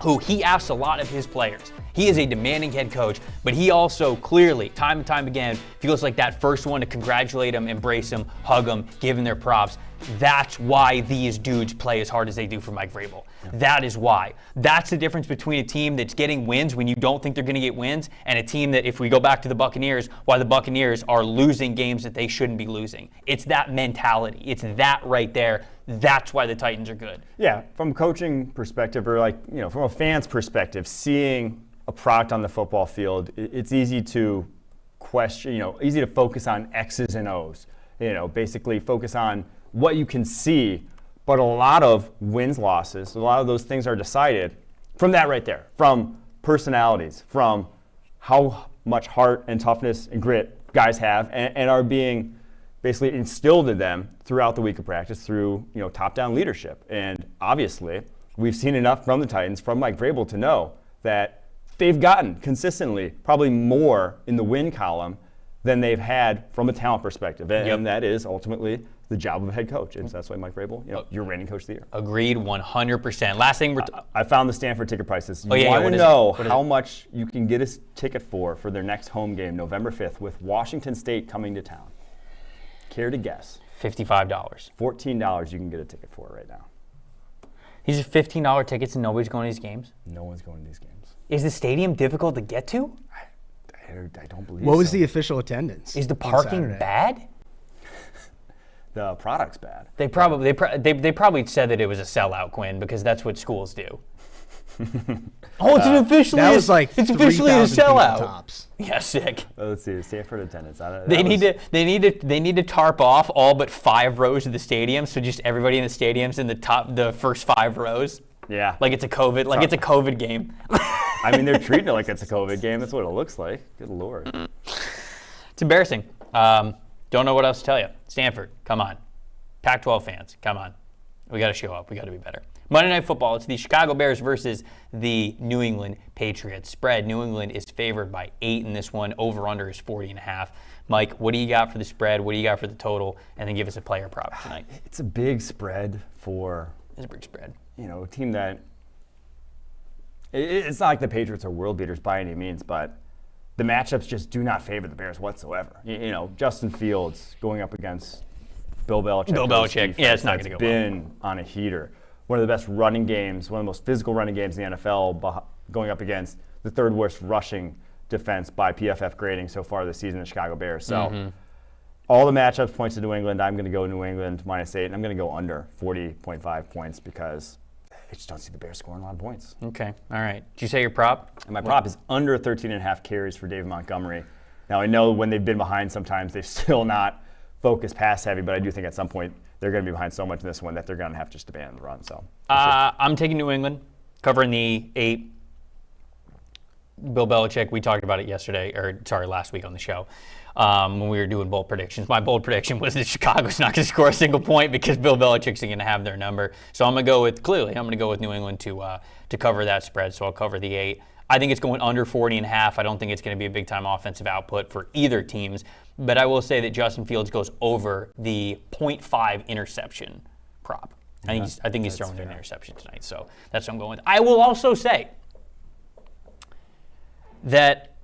who he asked a lot of his players, he is a demanding head coach, but he also clearly, time and time again, feels like that first one to congratulate him, embrace him, hug him, give him their props. That's why these dudes play as hard as they do for Mike Vrabel. Yeah. That is why. That's the difference between a team that's getting wins when you don't think they're going to get wins and a team that, if we go back to the Buccaneers, why the Buccaneers are losing games that they shouldn't be losing. It's that mentality. It's that right there. That's why the Titans are good. Yeah, from a coaching perspective or from a fan's perspective, seeing a product on the football field, it's easy to question, easy to focus on X's and O's, basically focus on what you can see, but a lot of wins, losses, a lot of those things are decided from that right there, from personalities, from how much heart and toughness and grit guys have and are being basically instilled in them throughout the week of practice through, top-down leadership. And obviously, we've seen enough from the Titans, from Mike Vrabel, to know that they've gotten consistently probably more in the win column than they've had from a talent perspective. And that is ultimately the job of a head coach. And so that's why Mike Vrabel, you're reigning coach of the year. Agreed 100%. Last thing I found the Stanford ticket prices. You want to know how much you can get a ticket for their next home game, November 5th, with Washington State coming to town. Care to guess? $55. $14 you can get a ticket for right now. These are $15 tickets and nobody's going to these games? No one's going to these games. Is the stadium difficult to get to? I don't believe What was the official attendance? Is the parking bad? The product's bad. They probably said that it was a sellout, Quinn, because that's what schools do. It's officially that was like it's officially a sellout. Tops. Yeah, sick. Let's see, Stanford attendance. They need to tarp off all but 5 rows of the stadium, so just everybody in the stadium's in the first 5 rows. Yeah. Like it's a COVID game. I mean, they're treating it like it's a COVID game. That's what it looks like. Good Lord. It's embarrassing. Don't know what else to tell you. Stanford, come on. Pac-12 fans, come on. We got to show up. We got to be better. Monday Night Football, it's the Chicago Bears versus the New England Patriots. Spread, New England is favored by 8 in this one. Over-under is 40.5. Mike, what do you got for the spread? What do you got for the total? And then give us a player prop tonight. It's a big spread for... It's a big spread. A team that... It's not like the Patriots are world beaters by any means, but the matchups just do not favor the Bears whatsoever. Justin Fields going up against Bill Belichick. Yeah, it's not going to go well. Been on a heater. One of the best running games, one of the most physical running games in the NFL, going up against the 3rd worst rushing defense by PFF grading so far this season, the Chicago Bears. So all the matchups point to New England. I'm going to go New England -8, and I'm going to go under 40.5 points because I just don't see the Bears scoring a lot of points. Okay, all right. Did you say your prop? And my prop is under 13.5 carries for David Montgomery. Now, I know when they've been behind sometimes, they've still not focused pass heavy, but I do think at some point they're going to be behind so much in this one that they're going to have to just abandon the run. So I'm taking New England, covering the 8. Bill Belichick, we talked about it last week on the show when we were doing bold predictions. My bold prediction was that Chicago's not going to score a single point because Bill Belichick's going to have their number. So I'm going to go with New England to cover that spread. So I'll cover the 8. I think it's going under 40.5. I don't think it's going to be a big-time offensive output for either teams. But I will say that Justin Fields goes over the 0.5 interception prop. I think he's throwing an interception tonight, so that's what I'm going with. I will also say that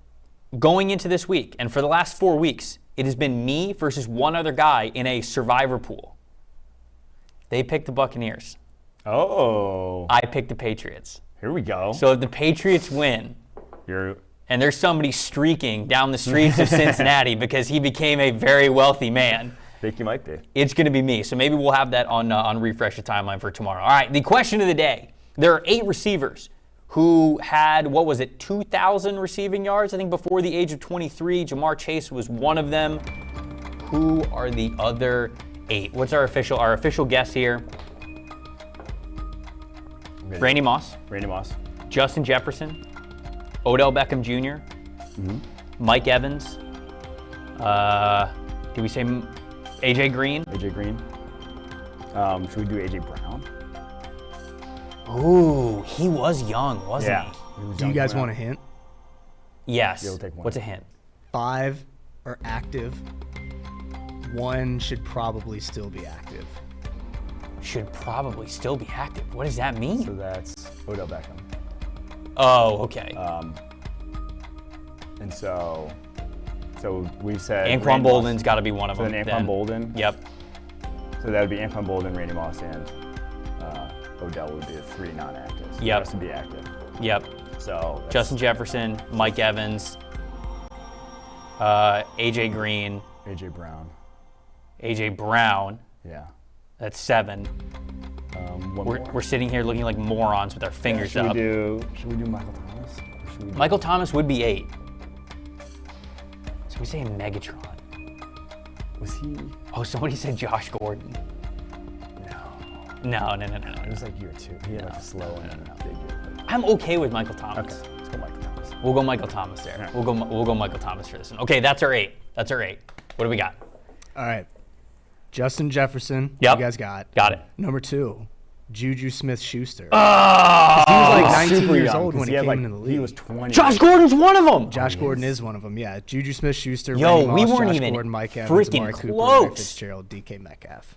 going into this week, and for the last 4 weeks, it has been me versus one other guy in a survivor pool. They picked the Buccaneers. Oh. I picked the Patriots. Here we go. So if the Patriots win, and there's somebody streaking down the streets of Cincinnati because he became a very wealthy man, I think you might be. it's going to be me. So maybe we'll have that on Refresh the Timeline for tomorrow. All right, the question of the day. There are 8 receivers who had, 2,000 receiving yards, I think, before the age of 23. Jamar Chase was one of them. Who are the other 8? What's our official guess here? Randy Moss. Justin Jefferson. Odell Beckham Jr. Mike Evans. Did we say AJ Green? AJ Green. Should we do AJ Brown? Ooh, he was young, wasn't he? Do you guys want a hint? Yes. Yeah, we'll take one. What's a hint? 5 are active. 1 should probably still be active. Should probably still be active. What does that mean? So that's Odell Beckham. Oh, okay. And so we said Anquan Bolden's got to be one of them. So then Anquan Bolden. Yep. So that would be Anquan Bolden, Randy Moss, and Odell would be the 3 non-actives. Yep. The rest would be active. Yep. So Justin Jefferson, Mike Evans, AJ Green, AJ Brown. AJ Brown. Yeah. That's 7. We're sitting here looking like morons with our fingers up. Should we do Michael Thomas? Michael Thomas would be 8. So we say Megatron. Was he? Oh, somebody said Josh Gordon. No. It was like year 2. He had like a slow and then a big year. I'm okay with Michael Thomas. Okay, let's go Michael Thomas. We'll go Michael Thomas there. Yeah. We'll go Michael Thomas for this one. Okay, that's our 8. What do we got? All right. Justin Jefferson. Yep. You guys got. Got it. Number 2, Juju Smith-Schuster. Oh, He was like 19 super years young, old when 'cause he came like, into the league. He was 20. Josh Gordon's one of them. Josh Gordon is one of them, yeah. Juju Smith-Schuster, Yo, Randy we Moss, weren't Josh even Gordon, Mike Evans, freaking Amari Cooper, close. Eric Fitzgerald, DK Metcalf.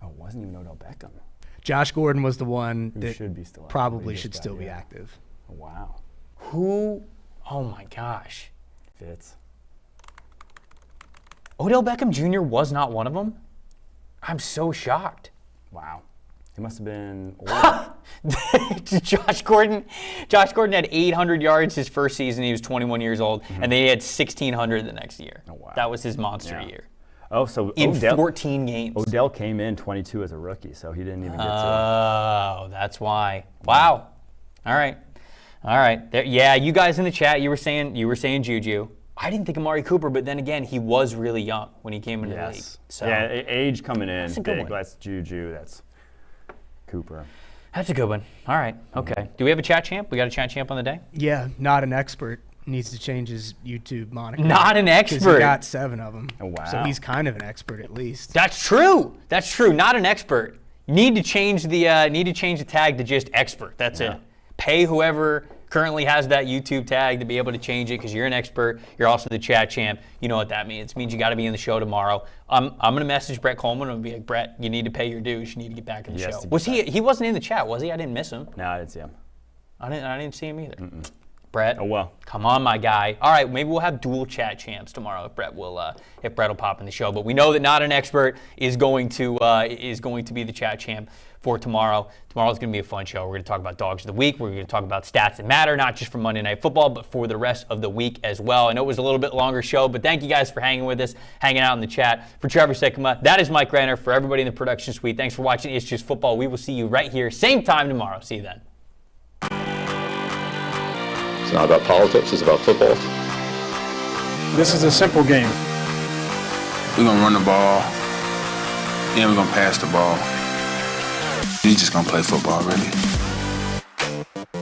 Oh, it wasn't even Odell Beckham. Josh Gordon was the one Who that should be still active. probably He just should got still be here. active. Oh, wow. Who? Oh my gosh. Fitz. Odell Beckham Jr. was not one of them? I'm so shocked. Wow. He must have been old. Josh Gordon had 800 yards his first season. He was 21 years old, and then he had 1,600 the next year. Oh, wow. That was his monster Yeah. year. Oh, so In Odell, 14 games. Odell came in 22 as a rookie, so he didn't even get to. Oh, that's why. Wow. All right. There, yeah, you guys in the chat, you were saying Juju. I didn't think Amari Cooper, but then again, he was really young when he came into the league. So Yeah, age coming in. That's a good big. one. That's Juju. That's Cooper. that's a good one. All right. Okay. Do we have a chat champ? We got a chat champ on the day? Yeah, not an expert. Needs to change his YouTube moniker. Not an 'Cause expert. he got 7 of them. Oh, wow. So he's kind of an expert at least. That's true. Not an expert. Need to change the tag to just expert. That's it. Pay whoever currently has that YouTube tag to be able to change it because you're an expert. You're also the chat champ. You know what that means. It means you got to be in the show tomorrow. I'm gonna message Brett Coleman and be like, Brett, you need to pay your dues. You need to get back in the show. Was he? He wasn't in the chat, was he? I didn't miss him. No, I didn't see him. I didn't see him either. Brett. Oh, well. Come on, my guy. All right, maybe we'll have dual chat champs tomorrow if Brett will pop in the show. But we know that Not an Expert is going to be the chat champ for tomorrow. Tomorrow's going to be a fun show. We're going to talk about Dogs of the Week. We're going to talk about stats that matter, not just for Monday Night Football, but for the rest of the week as well. I know it was a little bit longer show, but thank you guys for hanging with us, hanging out in the chat. For Trevor Sikkema, that is Mike Renner. For everybody in the production suite, thanks for watching It's Just Football. We will see you right here, same time tomorrow. See you then. It's not about politics, it's about football. This is a simple game. We're going to run the ball, and we're going to pass the ball. We're just going to play football, really.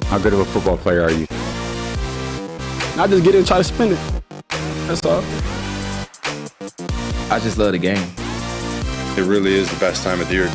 How good of a football player are you? I just get it and try to spin it. That's all. I just love the game. It really is the best time of the year.